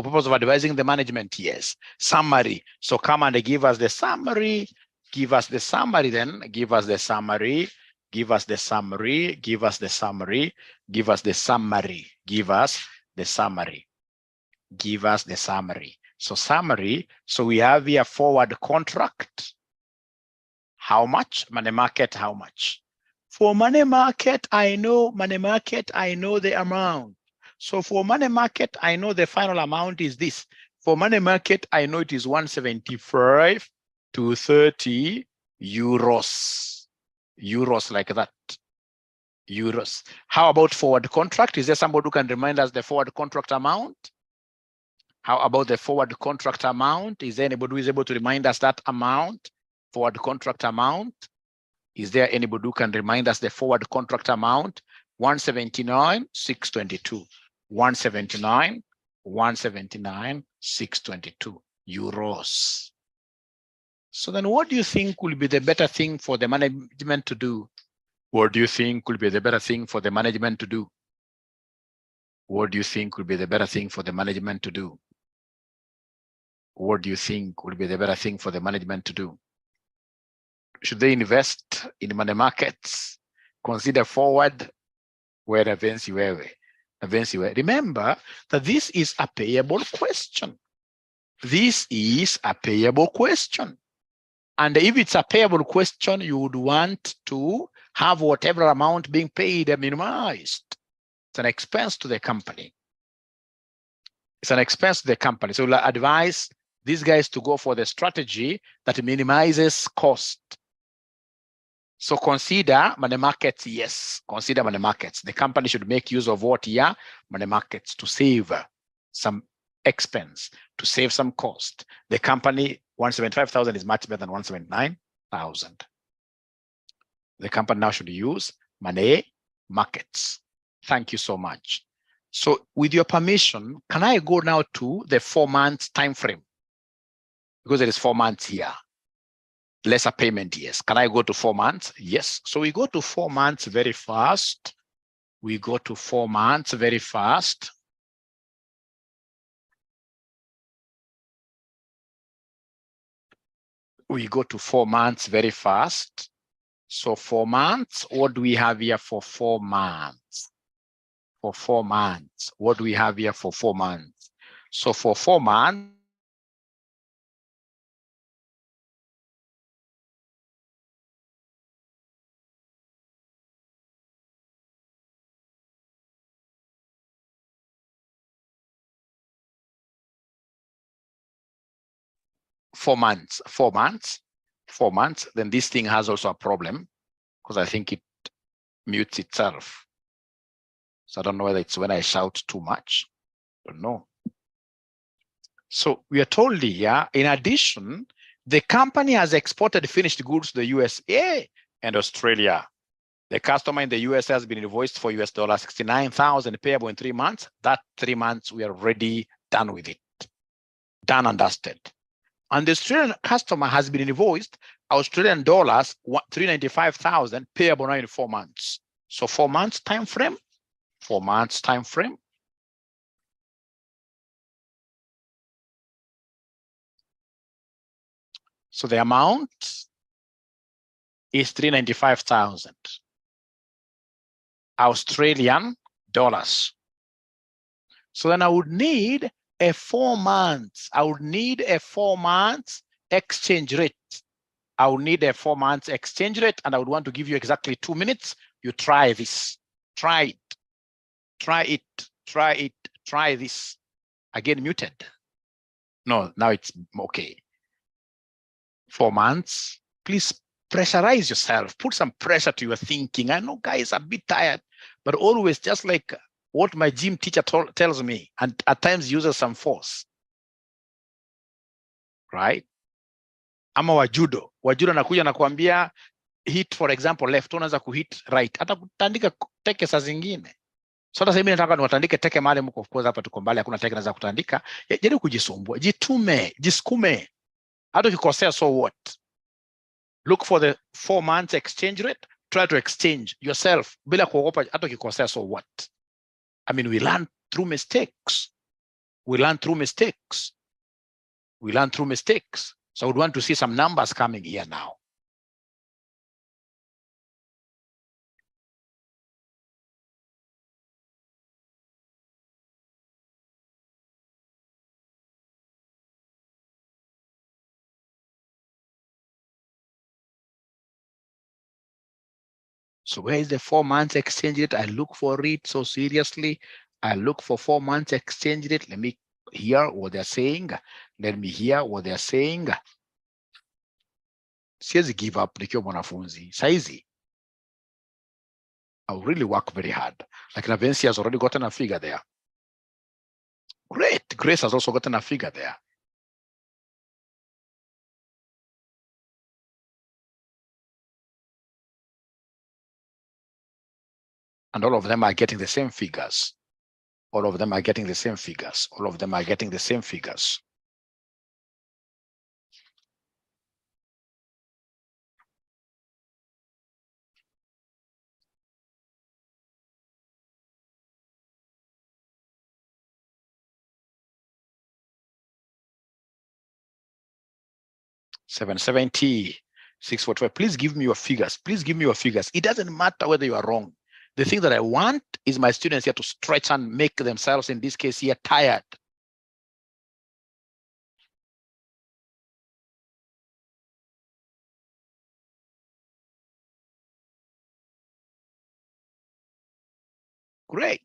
purpose of advising the management, yes. Summary. So come and give us the summary. Give us the summary then. Give us the summary. Give us the summary. Give us the summary. Give us the summary. Give us the summary. Give us the summary. So summary, so we have here forward contract. How much? Money market, how much? For money market, I know the amount. So for money market, I know the final amount is this. For money market, I know it is 175 to 30 euros. Euros like that. Euros. How about forward contract? Is there somebody who can remind us the forward contract amount? How about the forward contract amount? Is there anybody who is able to remind us that amount? Forward contract amount? Is there anybody who can remind us the forward contract amount? 179,622. 179,622 euros. So then what do you think will be the better thing for the management to do? What do you think will be the better thing for the management to do? What do you think will be the better thing for the management to do? What do you think will be the better thing for the management to do? Should they invest in money markets? Consider forward? Remember that this is a payable question. This is a payable question. And if it's a payable question, you would want to have whatever amount being paid minimized. It's an expense to the company. It's an expense to the company. So we'll advise these guys to go for the strategy that minimizes cost. So consider money markets, yes, consider money markets. The company should make use of what here? Money markets to save some expense, to save some cost. The company, 175,000 is much better than 179,000. The company now should use money markets. Thank you so much. So with your permission, can I go now to the 4 months time frame? Because there is 4 months here. Lesser payment, yes. Can I go to 4 months? Yes. So we go to 4 months very fast. We go to 4 months very fast. We go to 4 months very fast. So 4 months, what do we have here for 4 months? For 4 months, what do we have here for 4 months? So for 4 months, then this thing has also a problem because I think it mutes itself. So I don't know whether it's when I shout too much, but no. So we are told here, in addition, the company has exported finished goods to the USA and Australia. The customer in the US has been invoiced for $69,000 payable in 3 months. That 3 months, we are already done with it. Done and dusted. And the Australian customer has been invoiced Australian dollars, 395,000 payable now in 4 months. So 4 months time frame, 4 months time frame. So the amount is 395,000 Australian dollars. So then I would need a 4 months. I would need a 4 months exchange rate. I would need a 4 months exchange rate, and I would want to give you exactly 2 minutes. You try this. Try it. Try it. Try it. Try this. Again, muted. No, now it's okay. 4 months. Please pressurize yourself. Put some pressure to your thinking. I know guys are a bit tired, but always just like what my gym teacher tells me, and at times uses some force. Right? Ama wajudo anakuja na kuambia hit for example left, unaanza kuhit right, hata kutandika teke saa zingine. So hata mimi nataka niwatandike teke mahali mko, of course hapa tuko mbali, hakuna teke naweza kutandika. Jaribu kujisumbua, jitume, jisukume. Hata ukikosea, so what? Look for the 4 months exchange rate, try to exchange yourself bila kuogopa. Hata ukikosea, so what? I mean, we learn through mistakes. We learn through mistakes. We learn through mistakes. So I would want to see some numbers coming here now. So where is the 4 months exchange rate? I look for it so seriously. I look for 4 months exchange rate. Let me hear what they're saying. Let me hear what they're saying. Siwezi give up nikiwa mwanafunzi. Saizi, I'll really work very hard. Like Navensi has already gotten a figure there. Great. Grace has also gotten a figure there. And all of them are getting the same figures. All of them are getting the same figures. All of them are getting the same figures. $770, $645. Please give me your figures. Please give me your figures. It doesn't matter whether you are wrong. The thing that I want is my students here to stretch and make themselves, in this case here, tired. Great.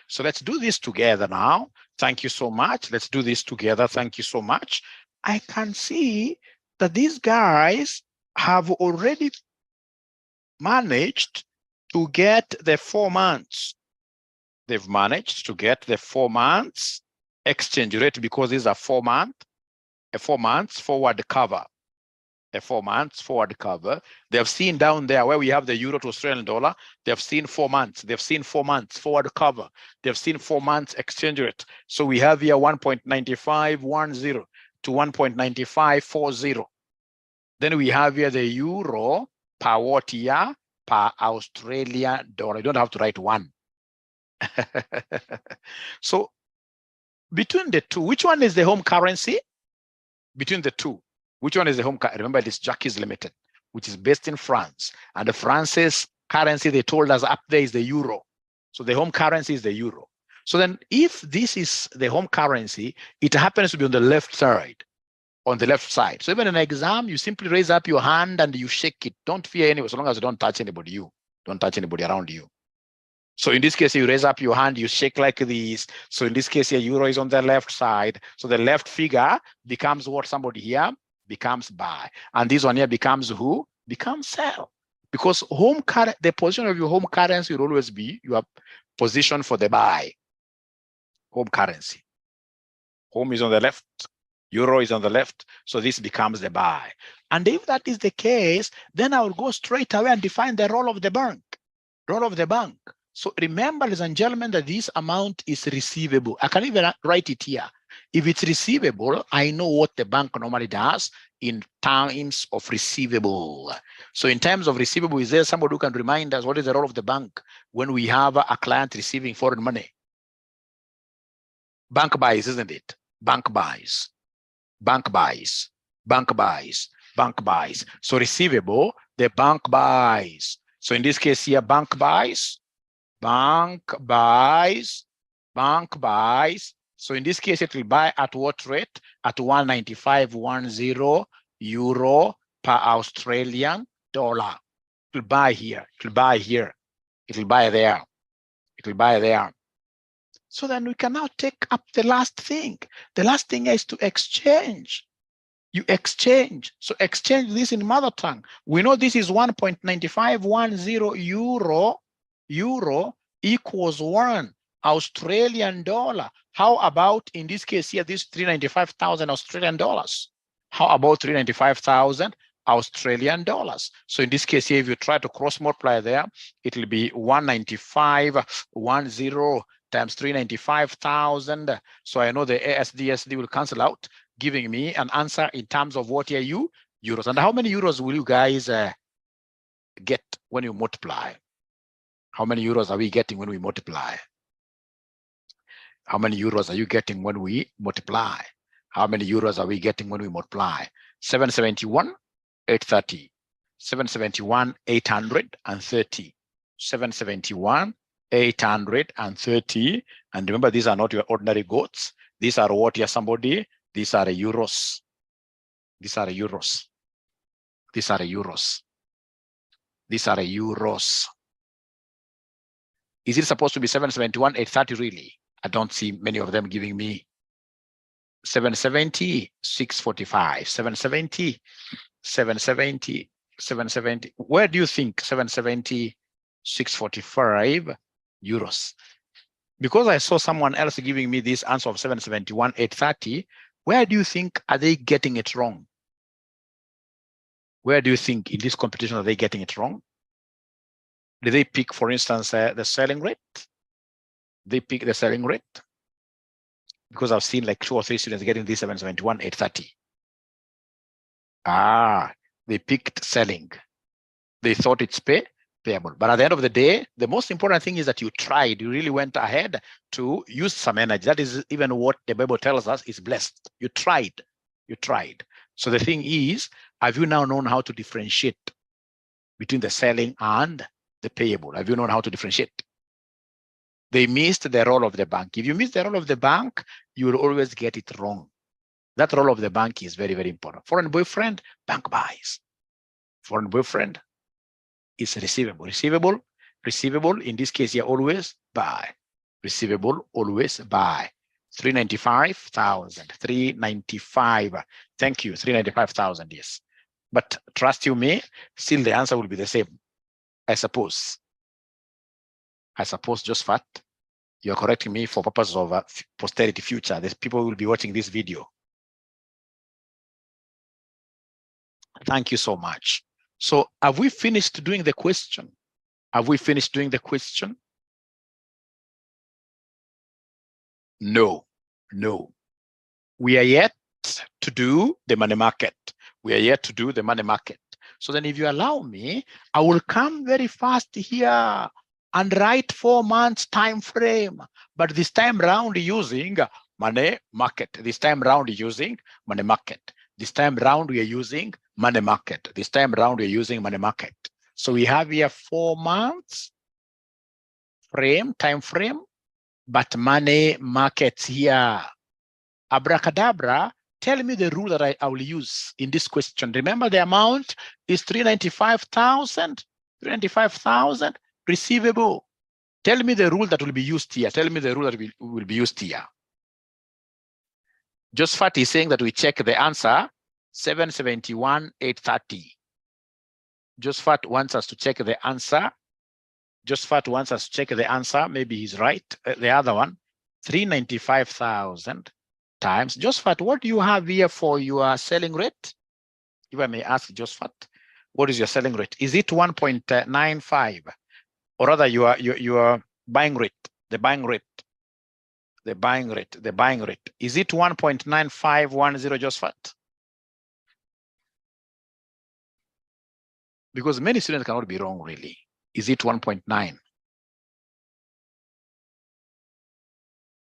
So let's do this together now. Thank you so much. Let's do this together. Thank you so much. I can see that these guys have already managed to get the 4 months. They've managed to get the 4 months exchange rate because these are a 4 months forward cover. A 4 months forward cover. They've seen down there where we have the euro to Australian dollar. They've seen 4 months. They've seen 4 months forward cover. They've seen 4 months exchange rate. So we have here 1.9510 to 1.9540. Then we have here the euro per what year? Per Australian dollar. You don't have to write 1. So between the two, which one is the home currency? Between the two, which one is the home currency? Remember, this Jacques Limited, which is based in France. And the France's currency, they told us up there, is the euro. So the home currency is the euro. So then if this is the home currency, it happens to be on the left side. On the left side. So even in an exam, you simply raise up your hand and you shake it. Don't fear anyone, so long as you don't touch anybody, you don't touch anybody around you. So in this case, you raise up your hand, you shake like this. So in this case here, euro is on the left side. So the left figure becomes what? Somebody here becomes buy. And this one here becomes who? Becomes sell. Because the position of your home currency will always be your position for the buy. Home currency. Home is on the left. Euro is on the left, so this becomes the buy. And if that is the case, then I will go straight away and define the role of the bank. Role of the bank. So remember, ladies and gentlemen, that this amount is receivable. I can even write it here. If it's receivable, I know what the bank normally does in terms of receivable. So in terms of receivable, is there somebody who can remind us what is the role of the bank when we have a client receiving foreign money? Bank buys, isn't it? Bank buys. Bank buys, bank buys, bank buys. So receivable, the bank buys. So in this case here, bank buys, bank buys, bank buys. So in this case, it will buy at what rate? At 195.10 euro per Australian dollar. It will buy here, it will buy here, it will buy there, it will buy there. So then we can now take up the last thing. The last thing is to exchange. You exchange. So exchange this in mother tongue. We know this is 1.9510 euro equals 1 Australian dollar. How about in this case here, this 395,000 Australian dollars? How about 395,000 Australian dollars? So in this case here, if you try to cross multiply there, it will be 195.10 times 395,000. So I know the ASDSD will cancel out, giving me an answer in terms of what here euros. And how many euros will you guys get when you multiply? How many euros are we getting when we multiply? How many euros are you getting when we multiply? How many euros are we getting when we multiply? 771, 830. 771, 830. 771, 830. And remember, these are not your ordinary goats. These are what here, somebody? These are euros. These are euros. These are euros. These are euros. Is it supposed to be 771, 830 really? I don't see many of them giving me 770, 645, 770, 770, 770. Where do you think 770, 645 euros? Because I saw someone else giving me this answer of 771, 830, where do you think are they getting it wrong? Where do you think in this competition are they getting it wrong? Did they pick, for instance, the selling rate? They pick the selling rate? Because I've seen like 2 or 3 students getting this 771, 830. They picked selling. They thought it's payable. But at the end of the day, the most important thing is that you tried. You really went ahead to use some energy. That is even what the Bible tells us is blessed. You tried. You tried. So the thing is, have you now known how to differentiate between the selling and the payable? Have you known how to differentiate? They missed the role of the bank. If you miss the role of the bank, you will always get it wrong. That role of the bank is very, very important. Foreign boyfriend, bank buys. Foreign boyfriend is receivable. Receivable, in this case here, always buy. Receivable, always buy. 395,000, 395. Thank you, 395,000, yes. But trust you me, still the answer will be the same, I suppose. Josephat, you're correcting me for purposes of posterity future. There's people who will be watching this video. Thank you so much. So have we finished doing the question? Have we finished doing the question? No. We are yet to do the money market. So then if you allow me, I will come very fast here and write 4 months time frame, but this time round using money market. This time round we are using money market. So we have here 4 months time frame, but money markets here. Abracadabra, tell me the rule that I will use in this question. Remember the amount is 395,000, receivable. Tell me the rule that will be used here. Josephat is saying that we check the answer 771,830. Josephat wants us to check the answer. Maybe he's right. The other one, 395,000 times. Josephat, what do you have here for your selling rate? If I may ask Josephat, what is your selling rate? Is it 1.95? Or rather your buying rate, the buying rate. Is it 1.9510, Josephat? Because many students cannot be wrong, really. Is it 1.9?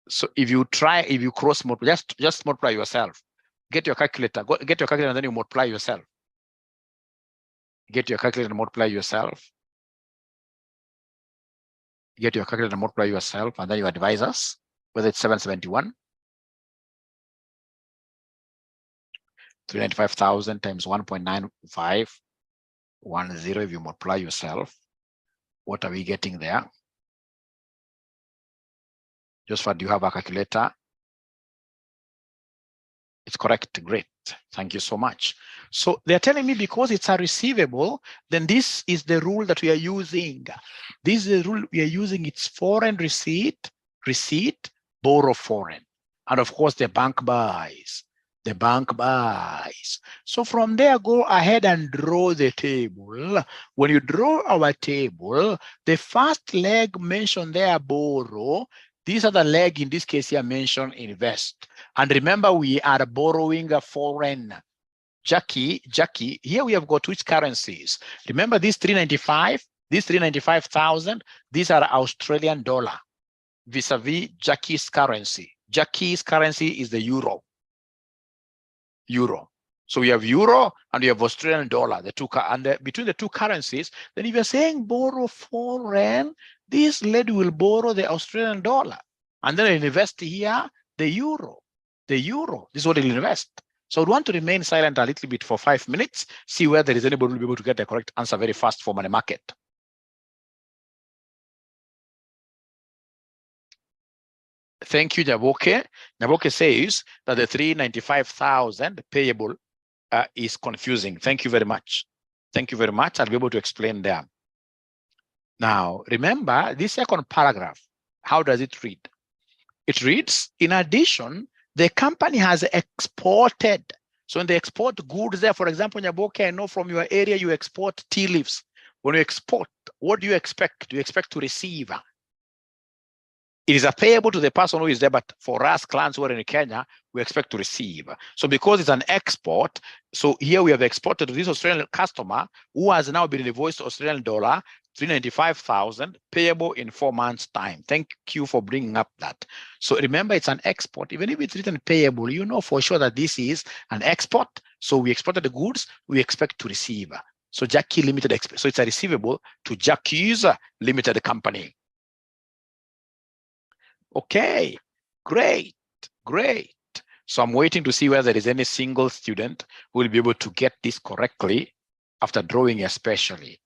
So if you cross multiply, just multiply yourself. Get your calculator, and then you multiply yourself. Get your calculator and multiply yourself. And then you advise us whether it's 771. 395,000 times 1.9510. If you multiply yourself, what are we getting there? Josephat, do you have a calculator? It's correct. Great. Thank you so much. So they're telling me because it's a receivable, then this is the rule that we are using. It's foreign receipt, borrow foreign. And of course, the bank buys. So from there, go ahead and draw the table. When you draw our table, the first leg mentioned there, borrow. These are the leg, in this case here, mentioned invest. And remember, we are borrowing a foreign. Jackie, here we have got which currencies? Remember these 395,000, these are Australian dollar vis-a-vis Jackie's currency. Jackie's currency is the euro. So we have euro and we have Australian dollar, the two, and between the two currencies, then if you're saying borrow foreign, this lady will borrow the Australian dollar and then invest here the euro. This is what he'll invest. So we want to remain silent a little bit for 5 minutes, see whether there is anybody who will be able to get the correct answer very fast for money market. Thank you, Nyaboke. Nyaboke says that the 395,000 payable is confusing. Thank you very much. Thank you very much. I'll be able to explain there. Now, remember this second paragraph. How does it read? It reads, in addition, the company has exported. So when they export goods there, for example, Nyaboke, I know from your area you export tea leaves. When you export, what do you expect? Do you expect to receive? It is a payable to the person who is there, but for us clients who are in Kenya, we expect to receive. So because it's an export, so here we have exported to this Australian customer who has now been invoiced Australian dollar 395,000 payable in 4 months' time. Thank you for bringing up that. So remember, it's an export. Even if it's written payable, you know for sure that this is an export. So we exported the goods we expect to receive. So Jackie Limited, so it's a receivable to Jackie's Limited Company. Okay, great. So I'm waiting to see whether there is any single student who will be able to get this correctly after drawing especially.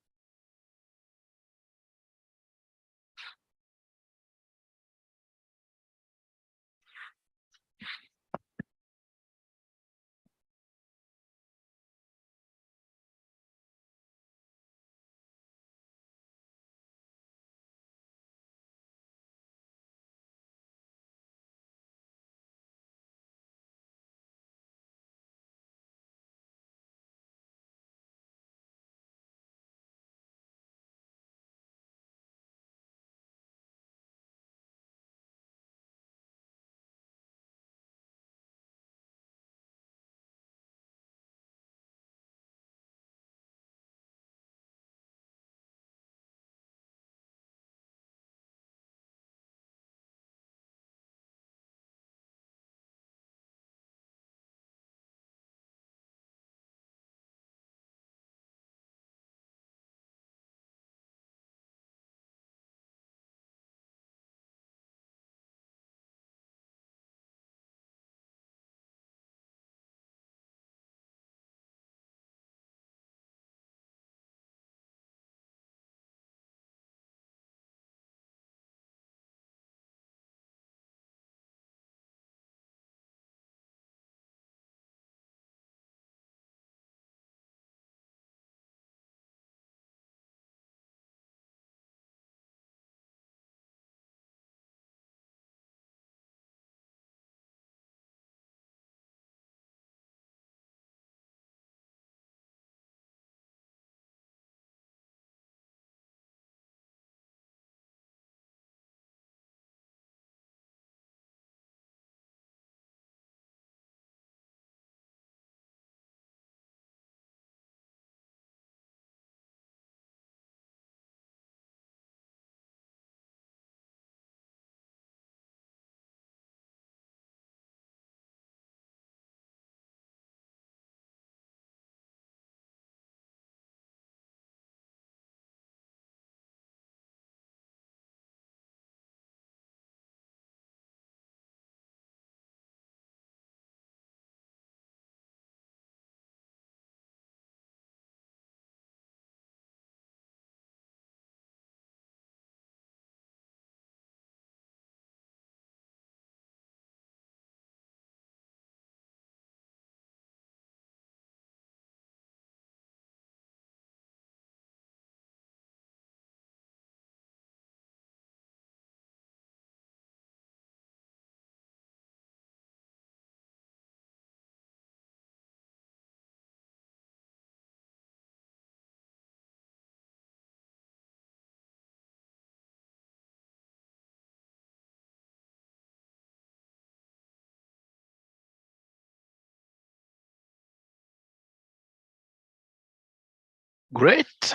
Great.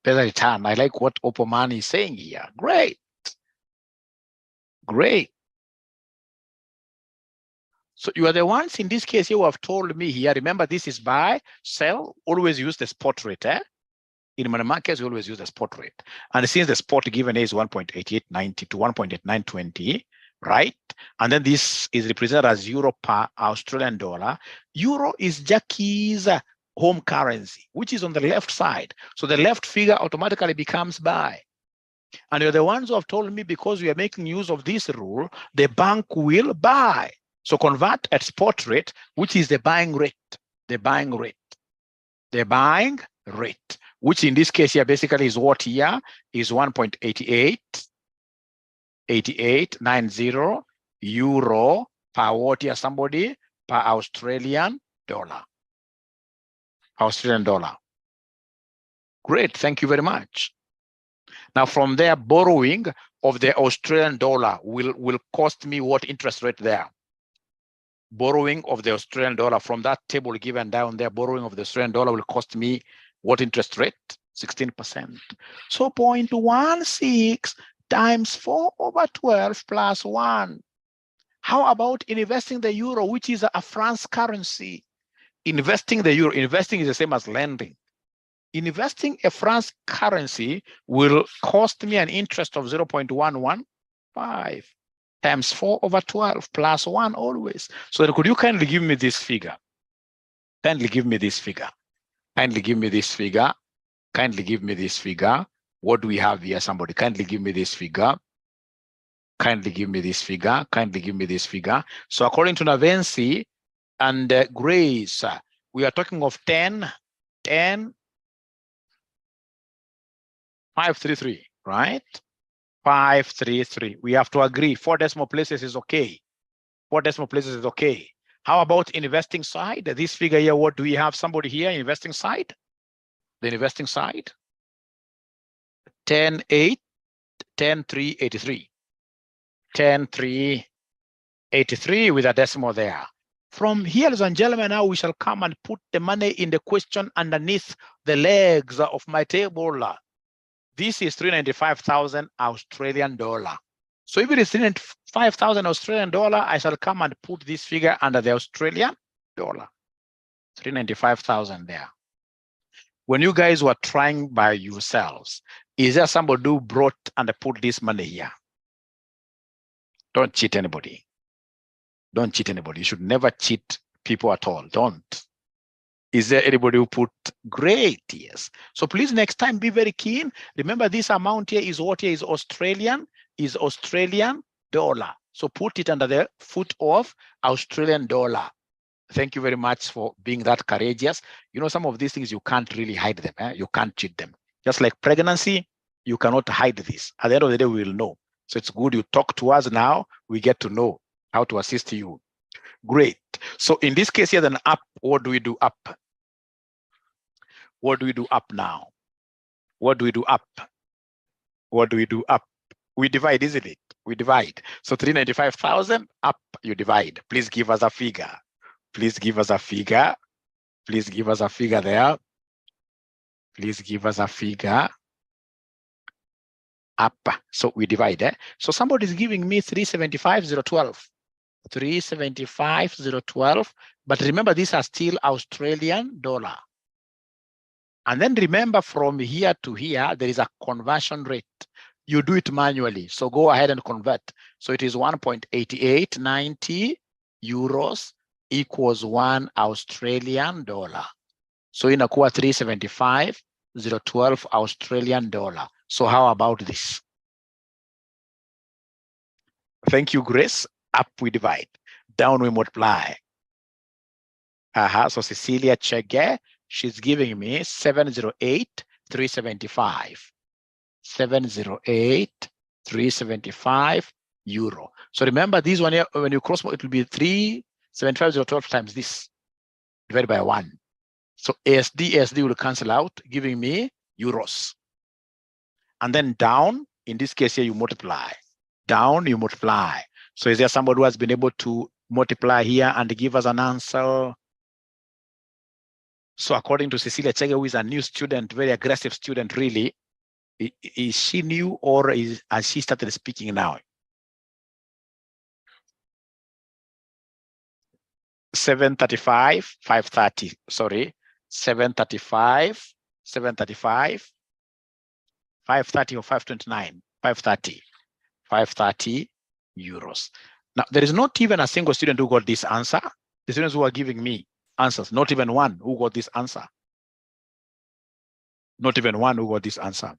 Better return. I like what Opoman is saying here. Great. So you are the ones in this case here who have told me here, remember this is buy, sell, always use the spot rate. In money markets, we always use the spot rate. And since the spot given is 1.8890 to 1.8920, right? And then this is represented as euro per Australian dollar. Euro is Jackie's home currency, which is on the left side. So the left figure automatically becomes buy. And you're the ones who have told me because we are making use of this rule, the bank will buy. So convert at spot rate, which is the buying rate, the buying rate, the buying rate, which in this case here basically is what here is 1.8890 euro per what here, somebody, per Australian dollar. Australian dollar. Great, thank you very much. Now from there, borrowing of the Australian dollar will cost me what interest rate there? Borrowing of the Australian dollar from that table given down there, borrowing of the Australian dollar will cost me what interest rate? 16%. So 0.16 times 4/12 plus 1. How about investing the euro, which is a France currency? Investing the euro, investing is the same as lending. Investing a France currency will cost me an interest of 0.115 times 4/12 plus 1 always. So could you kindly give me this figure? Kindly give me this figure. Kindly give me this figure. Kindly give me this figure. What do we have here? Somebody kindly give me this figure. Kindly give me this figure. Kindly give me this figure. So according to Navensi and Grace, we are talking of 533, right? 533. We have to agree. 4 decimal places is okay. 4 decimal places is okay. How about investing side? This figure here, what do we have? Somebody here, investing side? The investing side? 10,383. 10,383 with a decimal there. From here, ladies and gentlemen, now we shall come and put the money in the question underneath the legs of my table. This is 395,000 Australian dollar. So if it is 395,000 Australian dollar, I shall come and put this figure under the Australian dollar. 395,000 there. When you guys were trying by yourselves, is there somebody who brought and put this money here? Don't cheat anybody. Don't cheat anybody. You should never cheat people at all. Don't. Is there anybody who put? Great, yes. So please next time be very keen. Remember this amount here is what here is Australian dollar. So put it under the foot of Australian dollar. Thank you very much for being that courageous. You know, some of these things you can't really hide them. You can't cheat them. Just like pregnancy, you cannot hide this. At the end of the day, we will know. So it's good you talk to us now. We get to know how to assist you. Great. So in this case here, then up, what do we do up? What do we do up now? What do we do up? What do we do up? We divide, isn't it? We divide. So 395,000 up, you divide. Please give us a figure. Please give us a figure. Please give us a figure there. Please give us a figure. Up. So we divide. So somebody is giving me 375,012. 375,012. But remember, these are still Australian dollar. And then remember, from here to here, there is a conversion rate. You do it manually. So go ahead and convert. So it is 1.8890 euros equals 1 Australian dollar. So in a quarter 375,012 Australian dollar. So how about this? Thank you, Grace. Up we divide, down we multiply. So Cecilia Chege, she's giving me 708,375. 708,375 euro. So remember this one here, when you cross, it will be 375,012 times this, divided by 1. So SD will cancel out, giving me euros. And then down, in this case here, you multiply. Down, you multiply. So is there somebody who has been able to multiply here and give us an answer? So according to Cecilia Chege, who is a new student, very aggressive student, really, is she new or has she started speaking now? 735, 530, sorry, 735, 735, 530 or 529, 530, 530 euros. Now, there is not even a single student who got this answer. The students who are giving me answers, not even one who got this answer. Not even one who got this answer.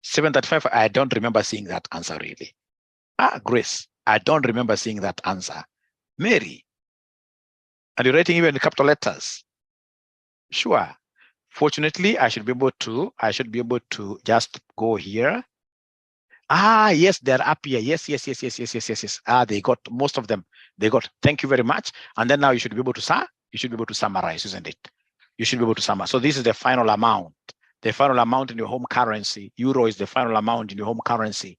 735, I don't remember seeing that answer really. Grace, I don't remember seeing that answer. Mary, are you writing even in capital letters? Sure. Fortunately, I should be able to just go here. Yes, they're up here. Yes. They got most of them. They got, thank you very much. And then now you should be able to summarize, isn't it? You should be able to summarize. So this is the final amount. The final amount in your home currency. Euro is the final amount in your home currency.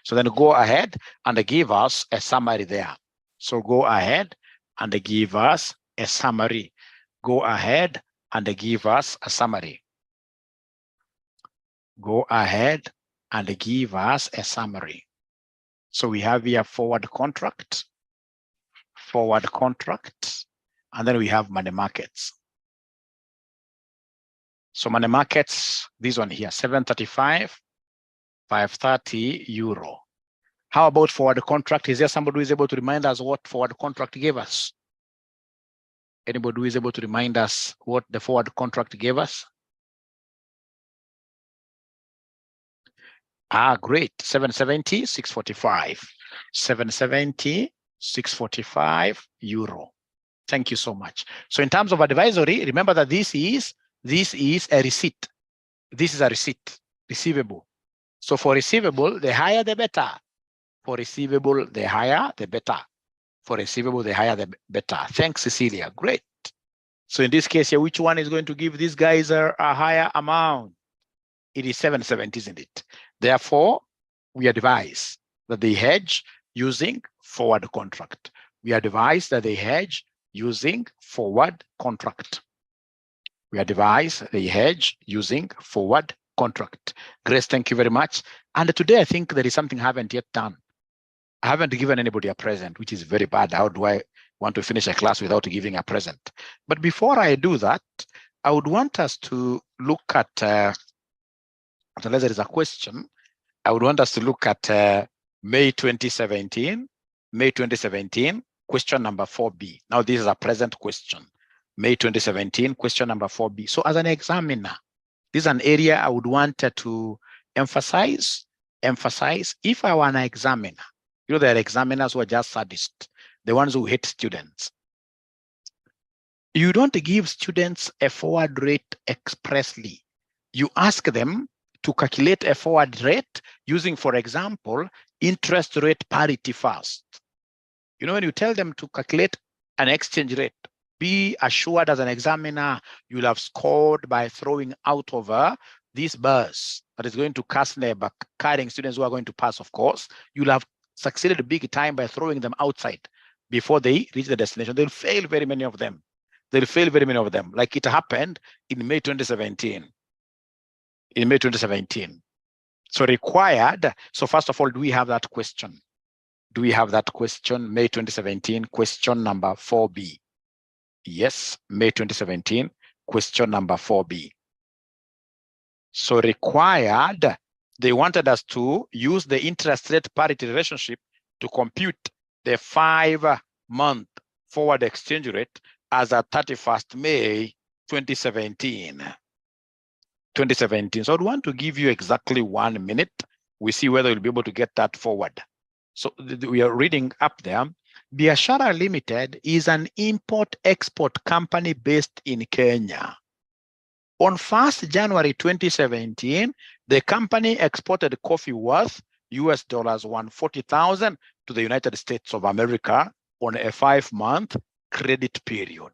So then go ahead and give us a summary there. So go ahead and give us a summary. Go ahead and give us a summary. Go ahead and give us a summary. So we have here forward contract, and then we have money markets. So money markets, this one here, 735, 530 euro. How about forward contract? Is there somebody who is able to remind us what forward contract gave us? Anybody who is able to remind us what the forward contract gave us? Great. 770, 645. 770, 645 euro. Thank you so much. So in terms of advisory, remember that this is a receipt. This is a receipt, receivable. So for receivable, the higher the better. For receivable, the higher the better. For receivable, the higher the better. Thanks, Cecilia. Great. So in this case here, which one is going to give these guys a higher amount? It is 770, isn't it? Therefore, we advise that they hedge using forward contract. We advise that they hedge using forward contract. We advise they hedge using forward contract. Grace, thank you very much. And today, I think there is something I haven't yet done. I haven't given anybody a present, which is very bad. How do I want to finish a class without giving a present? But before I do that, I would want us to look at, unless there is a question, I would want us to look at May 2017, question number 4B. Now, this is a present question. May 2017, question number 4B. So as an examiner, this is an area I would want to emphasize. If I were an examiner, you know, there are examiners who are just sadists, the ones who hate students. You don't give students a forward rate expressly. You ask them to calculate a forward rate using, for example, interest rate parity first. You know, when you tell them to calculate an exchange rate, be assured as an examiner, you'll have scored by throwing out over this bus that is going to cast neighbor, carrying students who are going to pass, of course. You'll have succeeded big time by throwing them outside before they reach the destination. They'll fail very many of them. Like it happened in May 2017. So required. So first of all, do we have that question? May 2017, question number 4B. Yes, May 2017, question number 4B. So required, they wanted us to use the interest rate parity relationship to compute the 5-month forward exchange rate as at 31st May 2017. So I'd want to give you exactly 1 minute. We see whether you'll be able to get that forward. So we are reading up there. Biashara Limited is an import-export company based in Kenya. On 1st January 2017, the company exported coffee worth US dollars 140,000 to the United States of America on a 5-month credit period.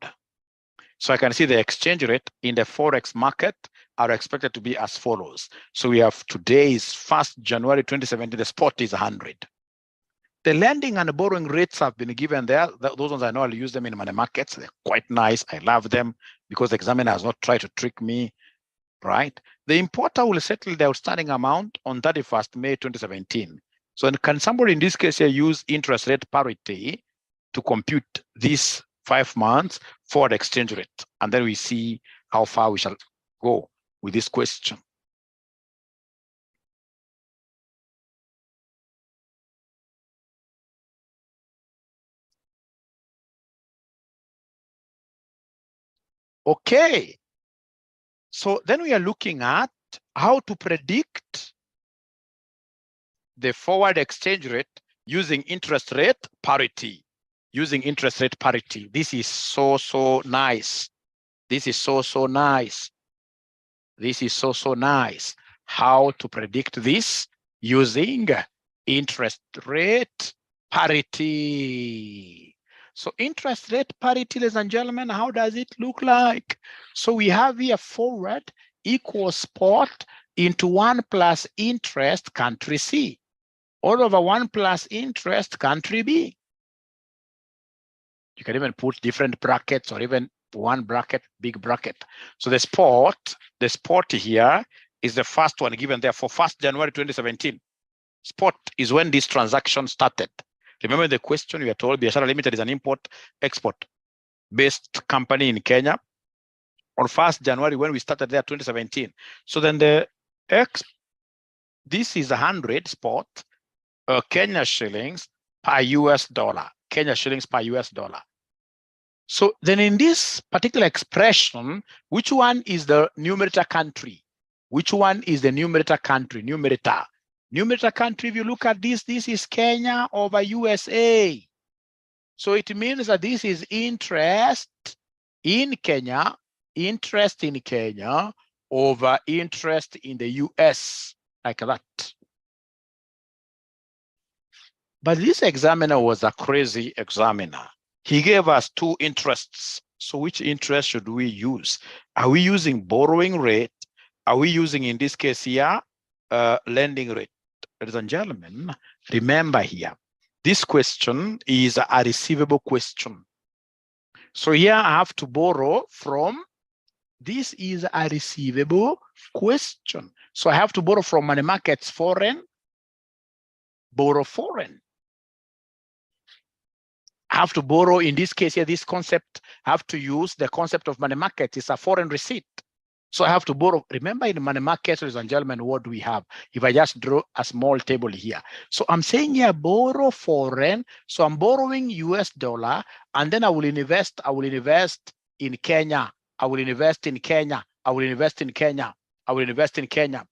So I can see the exchange rate in the Forex market are expected to be as follows. So we have today's 1st January 2017, the spot is 100. The lending and borrowing rates have been given there. Those ones I know I'll use them in money markets. They're quite nice. I love them because the examiner has not tried to trick me, right? The importer will settle the outstanding amount on 31st May 2017. So can somebody in this case here use interest rate parity to compute this 5 months forward exchange rate? And then we see how far we shall go with this question. Okay. So then we are looking at how to predict the forward exchange rate using interest rate parity. Using interest rate parity. This is so nice. This is so nice. This is so nice. How to predict this using interest rate parity. So interest rate parity, ladies and gentlemen, how does it look like? So we have here forward equals spot into 1 plus interest country C, all over 1 plus interest country B. You can even put different brackets or even one bracket, big bracket. So the spot here is the first one given there for 1st January 2017. Spot is when this transaction started. Remember the question we are told Biashara Limited is an import-export based company in Kenya on 1st January when we started there 2017. So then this is 100 spot Kenya shillings per US dollar. Kenya shillings per US dollar. So then in this particular expression, which one is the numerator country? Which one is the numerator country? Numerator country, if you look at this is Kenya over USA. So it means that this is interest in Kenya over interest in the US, like that. But this examiner was a crazy examiner. He gave us 2 interests. So which interest should we use? Are we using borrowing rate? Are we using, in this case here, lending rate? Ladies and gentlemen, remember here, this question is a receivable question. So here I have to borrow from, this is a receivable question. So I have to borrow from money markets foreign, borrow foreign. I have to borrow, in this case here, this concept, I have to use the concept of money market. It's a foreign receipt. So I have to borrow. Remember in money market, ladies and gentlemen, what do we have? If I just draw a small table here. So I'm saying here, borrow foreign. So I'm borrowing US dollar, and then I will invest in Kenya. I will invest in Kenya. I will invest in Kenya. I will invest in Kenya.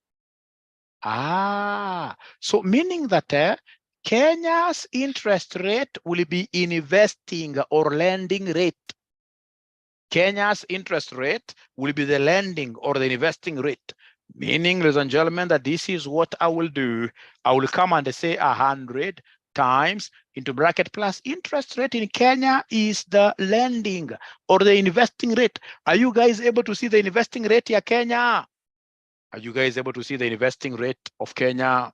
So meaning that Kenya's interest rate will be investing or lending rate. Kenya's interest rate will be the lending or the investing rate. Meaning, ladies and gentlemen, that this is what I will do. I will come and say 100 times into bracket plus interest rate in Kenya is the lending or the investing rate. Are you guys able to see the investing rate here, Kenya? Are you guys able to see the investing rate of Kenya?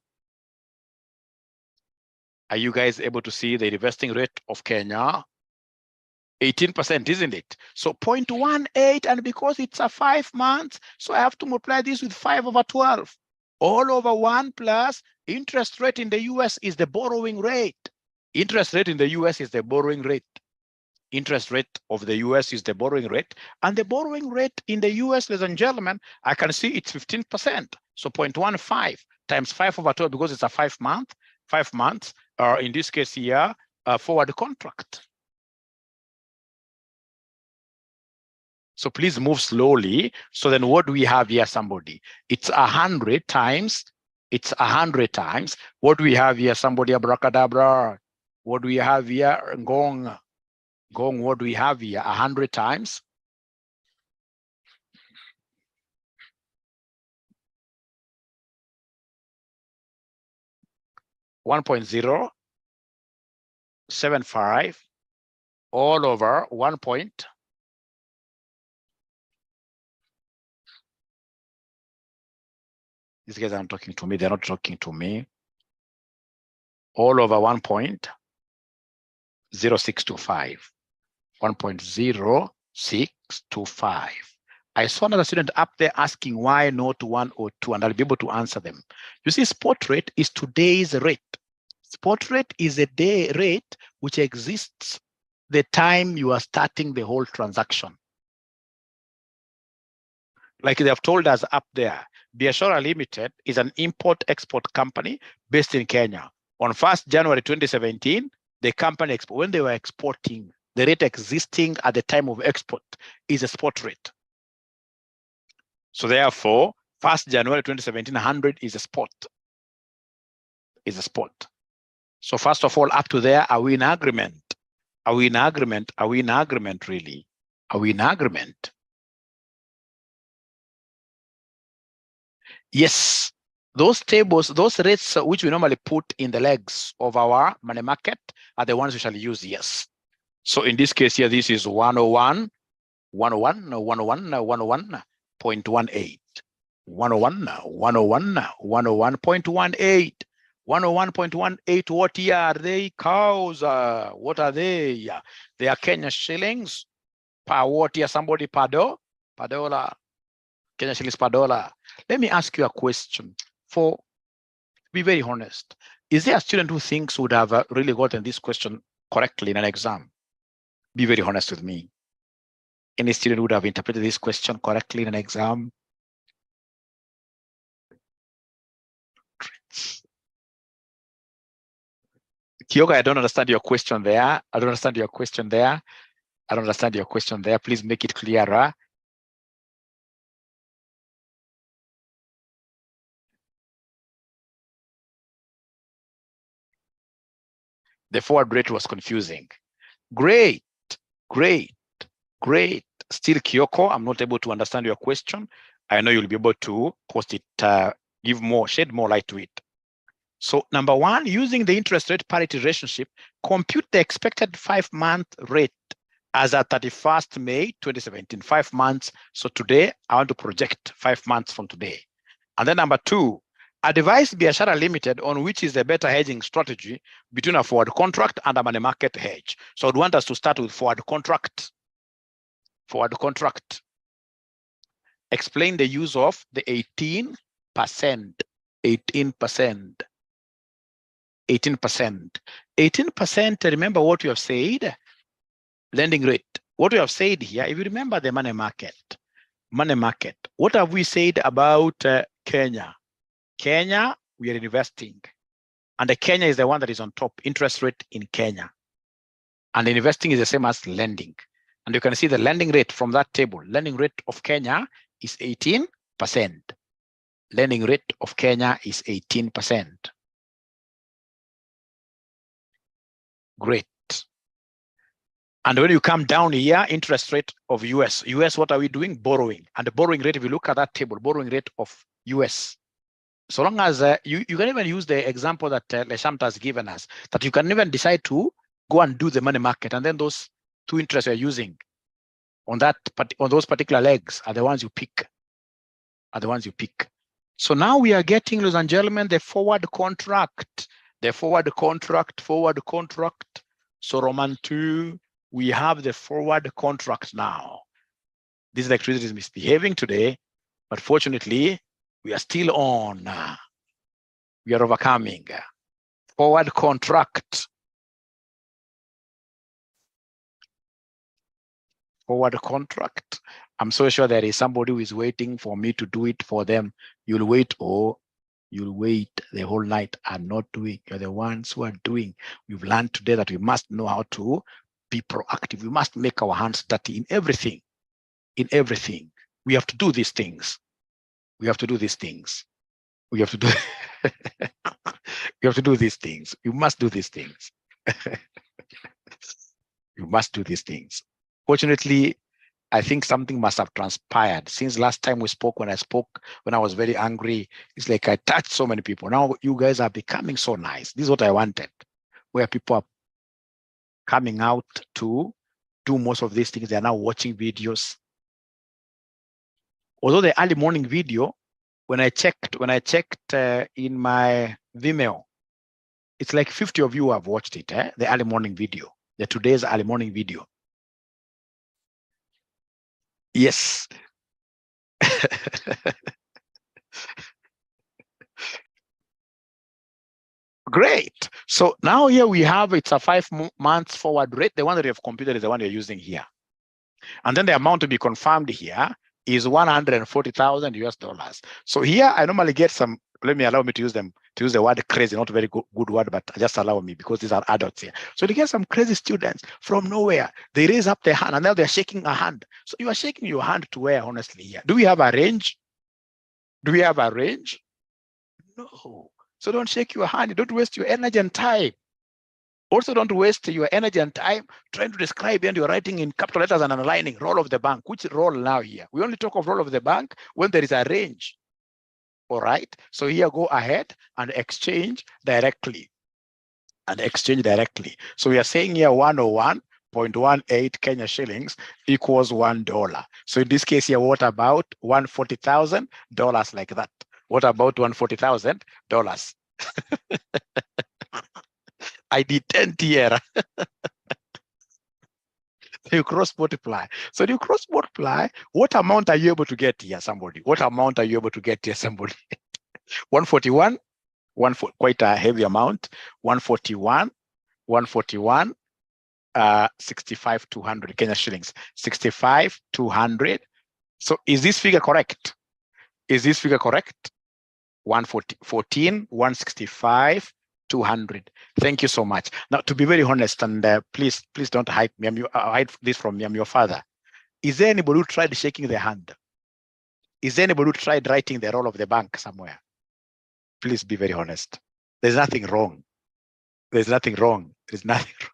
Are you guys able to see the investing rate of Kenya? 18%, isn't it? So 0.18, and because it's a 5 months, so I have to multiply this with 5 over 12. All over 1 plus interest rate in the US is the borrowing rate. Interest rate in the US is the borrowing rate. Interest rate of the US is the borrowing rate. And the borrowing rate in the US, ladies and gentlemen, I can see it's 15%. So 0.15 times 5 over 12, because it's a 5 months, or in this case here, a forward contract. So please move slowly. So then what do we have here, somebody? It's 100 times. It's 100 times. What do we have here, somebody? Abracadabra. What do we have here? Gong. What do we have here? 100 times. $1.075 all over 1 point. These guys aren't talking to me. They're not talking to me. All over 1.0625. 1.0625. I saw another student up there asking why not 102, and I'll be able to answer them. You see, spot rate is today's rate. Spot rate is a day rate which exists the time you are starting the whole transaction. Like they have told us up there, Biashara Limited is an import-export company based in Kenya. On 1st January 2017, the company, when they were exporting, the rate existing at the time of export is a spot rate. So therefore, 1st January 2017, 100 is a spot. Is a spot. So first of all, up to there, are we in agreement? Are we in agreement? Are we in agreement, really? Are we in agreement? Yes. Those tables, those rates which we normally put in the legs of our money market are the ones we shall use, yes. So in this case here, this is 101, 101, 101, 101.18. 101, 101, 101.18. 101.18, what year are they? Cows, what are they? They are Kenya shillings per what year? Somebody per dollar. Kenya shillings per dollar. Let me ask you a question. Be very honest. Is there a student who thinks would have really gotten this question correctly in an exam? Be very honest with me. Any student would have interpreted this question correctly in an exam? Kyoga, I don't understand your question there. I don't understand your question there. I don't understand your question there. Please make it clearer. The forward rate was confusing. Great, great, great. Still, Kyoko, I'm not able to understand your question. I know you'll be able to post it, shed more light to it. So number one, using the interest rate parity relationship, compute the expected 5-month rate as at 31st May 2017, 5 months. So today, I want to project 5 months from today. And then number two, advise Biashara Limited on which is the better hedging strategy between a forward contract and a money market hedge. So I'd want us to start with forward contract. Forward contract. Explain the use of the 18%. 18%. 18%, remember what you have said? Lending rate. What we have said here, if you remember the money market, what have we said about Kenya? Kenya, we are investing. And the Kenya is the one that is on top, interest rate in Kenya. And investing is the same as lending. And you can see the lending rate from that table. Lending rate of Kenya is 18%. Lending rate of Kenya is 18%. Great. And when you come down here, interest rate of US, what are we doing? Borrowing. And the borrowing rate, if you look at that table, borrowing rate of US. So long as you can even use the example that Leshamta has given us, that you can even decide to go and do the money market, and then those two interests you're using on those particular legs are the ones you pick. So now we are getting, ladies and gentlemen, the forward contract. Forward contract. So Roman 2, we have the forward contract now. This electricity is misbehaving today, but fortunately, we are still on. We are overcoming. Forward contract. Forward contract. I'm so sure there is somebody who is waiting for me to do it for them. You'll wait, you'll wait the whole night and not doing. You're the ones who are doing. We've learned today that we must know how to be proactive. We must make our hands dirty in everything. In everything. We have to do these things. We have to do these things. We have to do we have to do these things. You must do these things. You must do these things. Fortunately, I think something must have transpired since last time we spoke. When I was very angry, it's like I touched so many people. Now you guys are becoming so nice. This is what I wanted, where people are coming out to do most of these things. They are now watching videos. Although the early morning video, when I checked in my Vimeo, it's like 50 of you have watched it, the early morning video, today's early morning video. Yes. Great. So now here we have, it's a 5 months forward rate. The one that you have computed is the one you're using here. And then the amount to be confirmed here is $140,000 US. So here I normally get some, allow me to use the word crazy, not a very good word, but just allow me because these are adults here. So you get some crazy students from nowhere. They raise up their hand and now they're shaking a hand. So you are shaking your hand to where, honestly, here? Do we have a range? Do we have a range? No. So don't shake your hand. Don't waste your energy and time. Also, don't waste your energy and time trying to describe, and you're writing in capital letters and underlining role of the bank. Which role now here? We only talk of role of the bank when there is a range. All right. So here, go ahead and exchange directly. So we are saying here 101.18 Kenya shillings equals $1. So in this case here, what about $140,000 like that? What about $140,000? I did 10 here. You cross multiply. So you cross multiply. What amount are you able to get here, somebody? What amount are you able to get here, somebody? 141, quite a heavy amount. 141, 65,200 Kenya shillings. 65,200. So is this figure correct? 114, 165, 200. Thank you so much. Now, to be very honest, and please don't hide me. Hide this from me. I'm your father. Is there anybody who tried shaking their hand? Is there anybody who tried writing the role of the bank somewhere? Please be very honest. There's nothing wrong. There's nothing wrong. There's nothing wrong.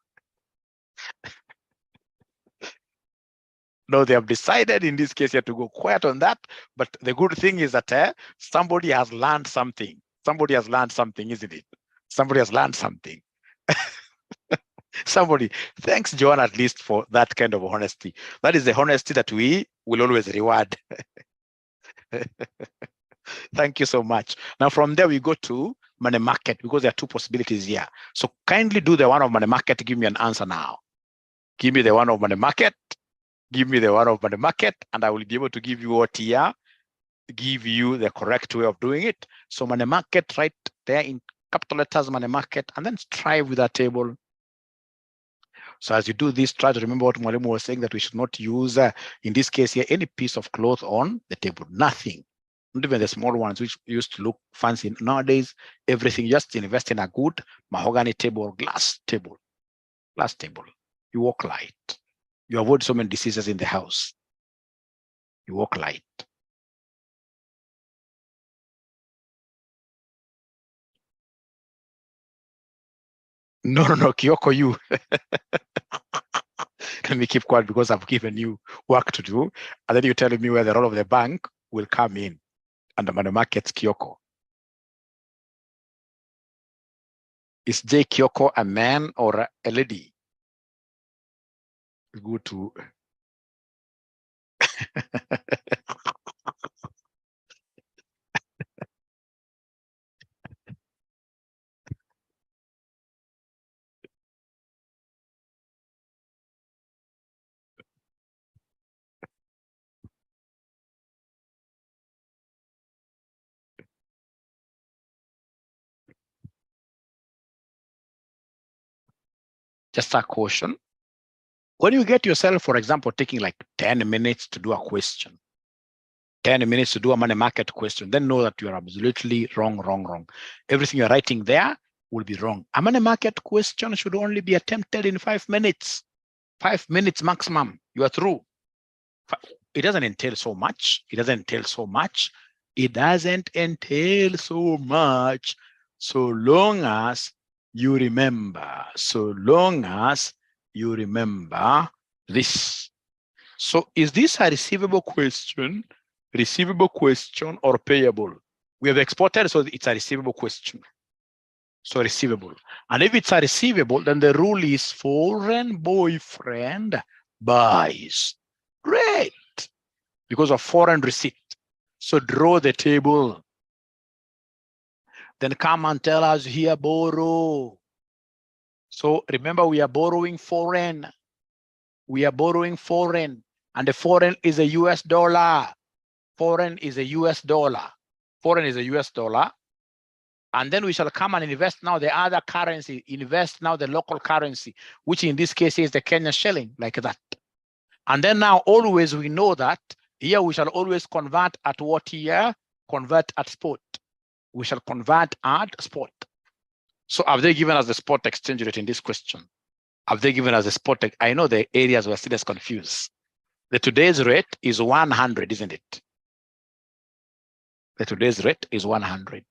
No, they have decided in this case here to go quiet on that. But the good thing is that somebody has learned something. Somebody has learned something, isn't it? Somebody has learned something. Somebody, thanks, John, at least for that kind of honesty. That is the honesty that we will always reward. Thank you so much. Now, from there, we go to money market because there are two possibilities here. So kindly do the one of money market. Give me an answer now. Give me the one of money market. Give me the one of money market, and I will be able to give you what here, give you the correct way of doing it. So money market right there in capital letters, money market, and then strive with that table. So as you do this, try to remember what Mwalimu was saying, that we should not use, in this case here, any piece of cloth on the table, nothing. Not even the small ones, which used to look fancy. Nowadays, everything, just invest in a good mahogany table, glass table. You walk light. You avoid so many diseases in the house. You walk light. No, Kyoko, you. Let me keep quiet because I've given you work to do. And then you're telling me where the role of the bank will come in and the money market's Kyoko. Is J Kyoko a man or a lady? Go to just a caution. When you get yourself, for example, taking like 10 minutes to do a question, 10 minutes to do a money market question, then know that you are absolutely wrong. Everything you're writing there will be wrong. A money market question should only be attempted in 5 minutes. 5 minutes maximum, you are through. It doesn't entail so much. It doesn't entail so much so long as you remember. So long as you remember this. So is this a receivable question or payable? We have exported, so it's a receivable question. So receivable. And if it's a receivable, then the rule is foreign boyfriend buys. Great. Because of foreign receipt. So draw the table. Then come and tell us here, borrow. So remember, we are borrowing foreign. We are borrowing foreign. And the foreign is a US dollar. Foreign is a US dollar. Foreign is a US dollar. And then we shall come and invest now the other currency, invest now the local currency, which in this case is the Kenya shilling, like that. And then now always we know that here we shall always convert at what here? Convert at spot. We shall convert at spot. So have they given us the spot exchange rate in this question? Have they given us the spot? I know the areas were still as confused. The today's rate is 100, isn't it? The today's rate is 100.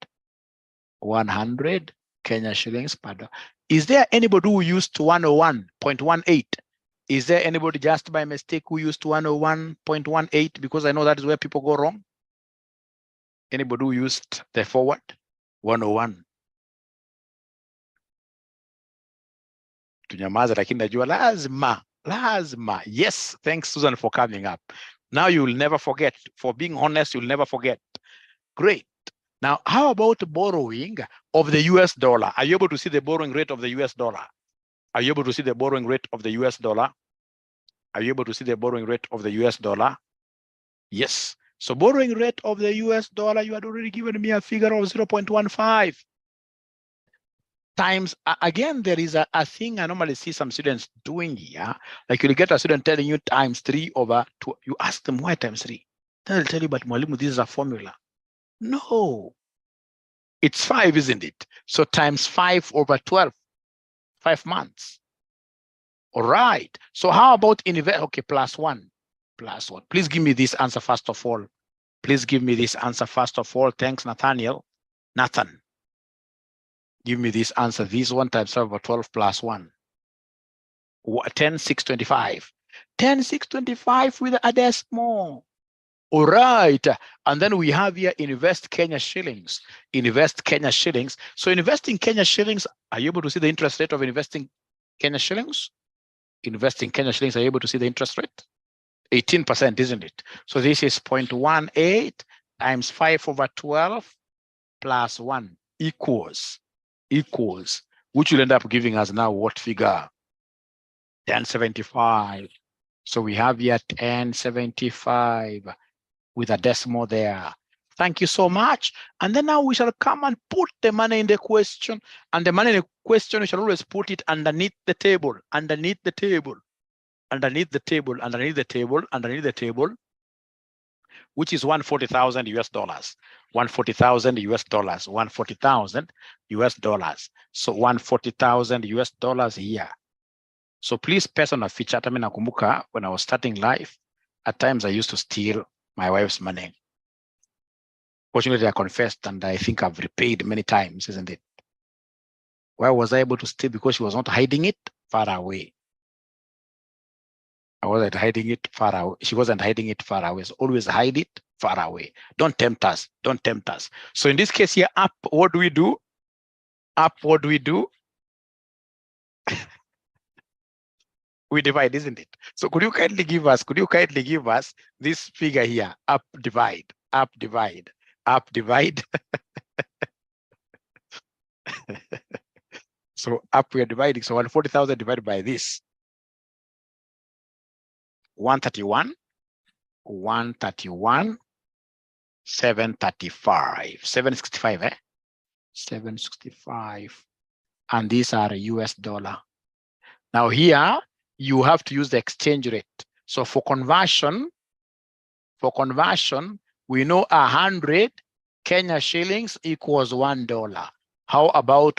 100 Kenya shillings per dollar. Is there anybody who used 101.18? Is there anybody just by mistake who used 101.18? Because I know that is where people go wrong. Anybody who used the forward 101? Tunyamaza lakini najua lazima. Yes, thanks Susan for coming up. Now you will never forget. For being honest, you'll never forget. Great. Now, how about borrowing of the US dollar? Are you able to see the borrowing rate of the US dollar? Are you able to see the borrowing rate of the US dollar? Are you able to see the borrowing rate of the US dollar? Yes. So borrowing rate of the US dollar, you had already given me a figure of 0.15 times. Again, there is a thing I normally see some students doing here. Like you'll get a student telling you times 3 over 2. You ask them why times 3. Then they'll tell you, but Mwalimu, this is a formula. No, it's 5, isn't it? So times 5 over 12, 5 months. All right. So how about okay, plus 1. Please give me this answer first of all. Please give me this answer first of all. Thanks, Nathaniel. Nathan, give me this answer. This 1 times 5 over 12 plus 1. 10,625. 10,625 with a decimal. All right, and then we have here invest Kenya shillings. Invest Kenya shillings. So investing Kenya shillings, are you able to see the interest rate of investing Kenya shillings? Investing Kenya shillings, are you able to see the interest rate? 18%, isn't it? So this is 0.18 times 5 over 12 plus 1 equals, which will end up giving us now what figure? 1075. So we have here 1075. With a decimal there. Thank you so much. And then now we shall come and put the money in the question. And the money in the question, we shall always put it underneath the table, underneath the table, which is 140,000 US dollars. 140,000 US dollars. 140,000 US dollars. So 140,000 US dollars here. So please, personal feature. I mean, nakumbuka when I was starting life, at times I used to steal my wife's money. Fortunately, I confessed and I think I've repaid many times, isn't it? Why was I able to steal? Because she was not hiding it far away. I wasn't hiding it far away. She wasn't hiding it far away. So always hide it far away. Don't tempt us. Don't tempt us. So in this case here, up, what do we do? Up, what do we do? We divide, isn't it? So could you kindly give us this figure here? Up, divide. So up we are dividing. So 140,000 divided by this. 131, 735, 765, 765. And these are US dollar. Now here, you have to use the exchange rate. So for conversion, we know 100 Kenya shillings equals $1. How about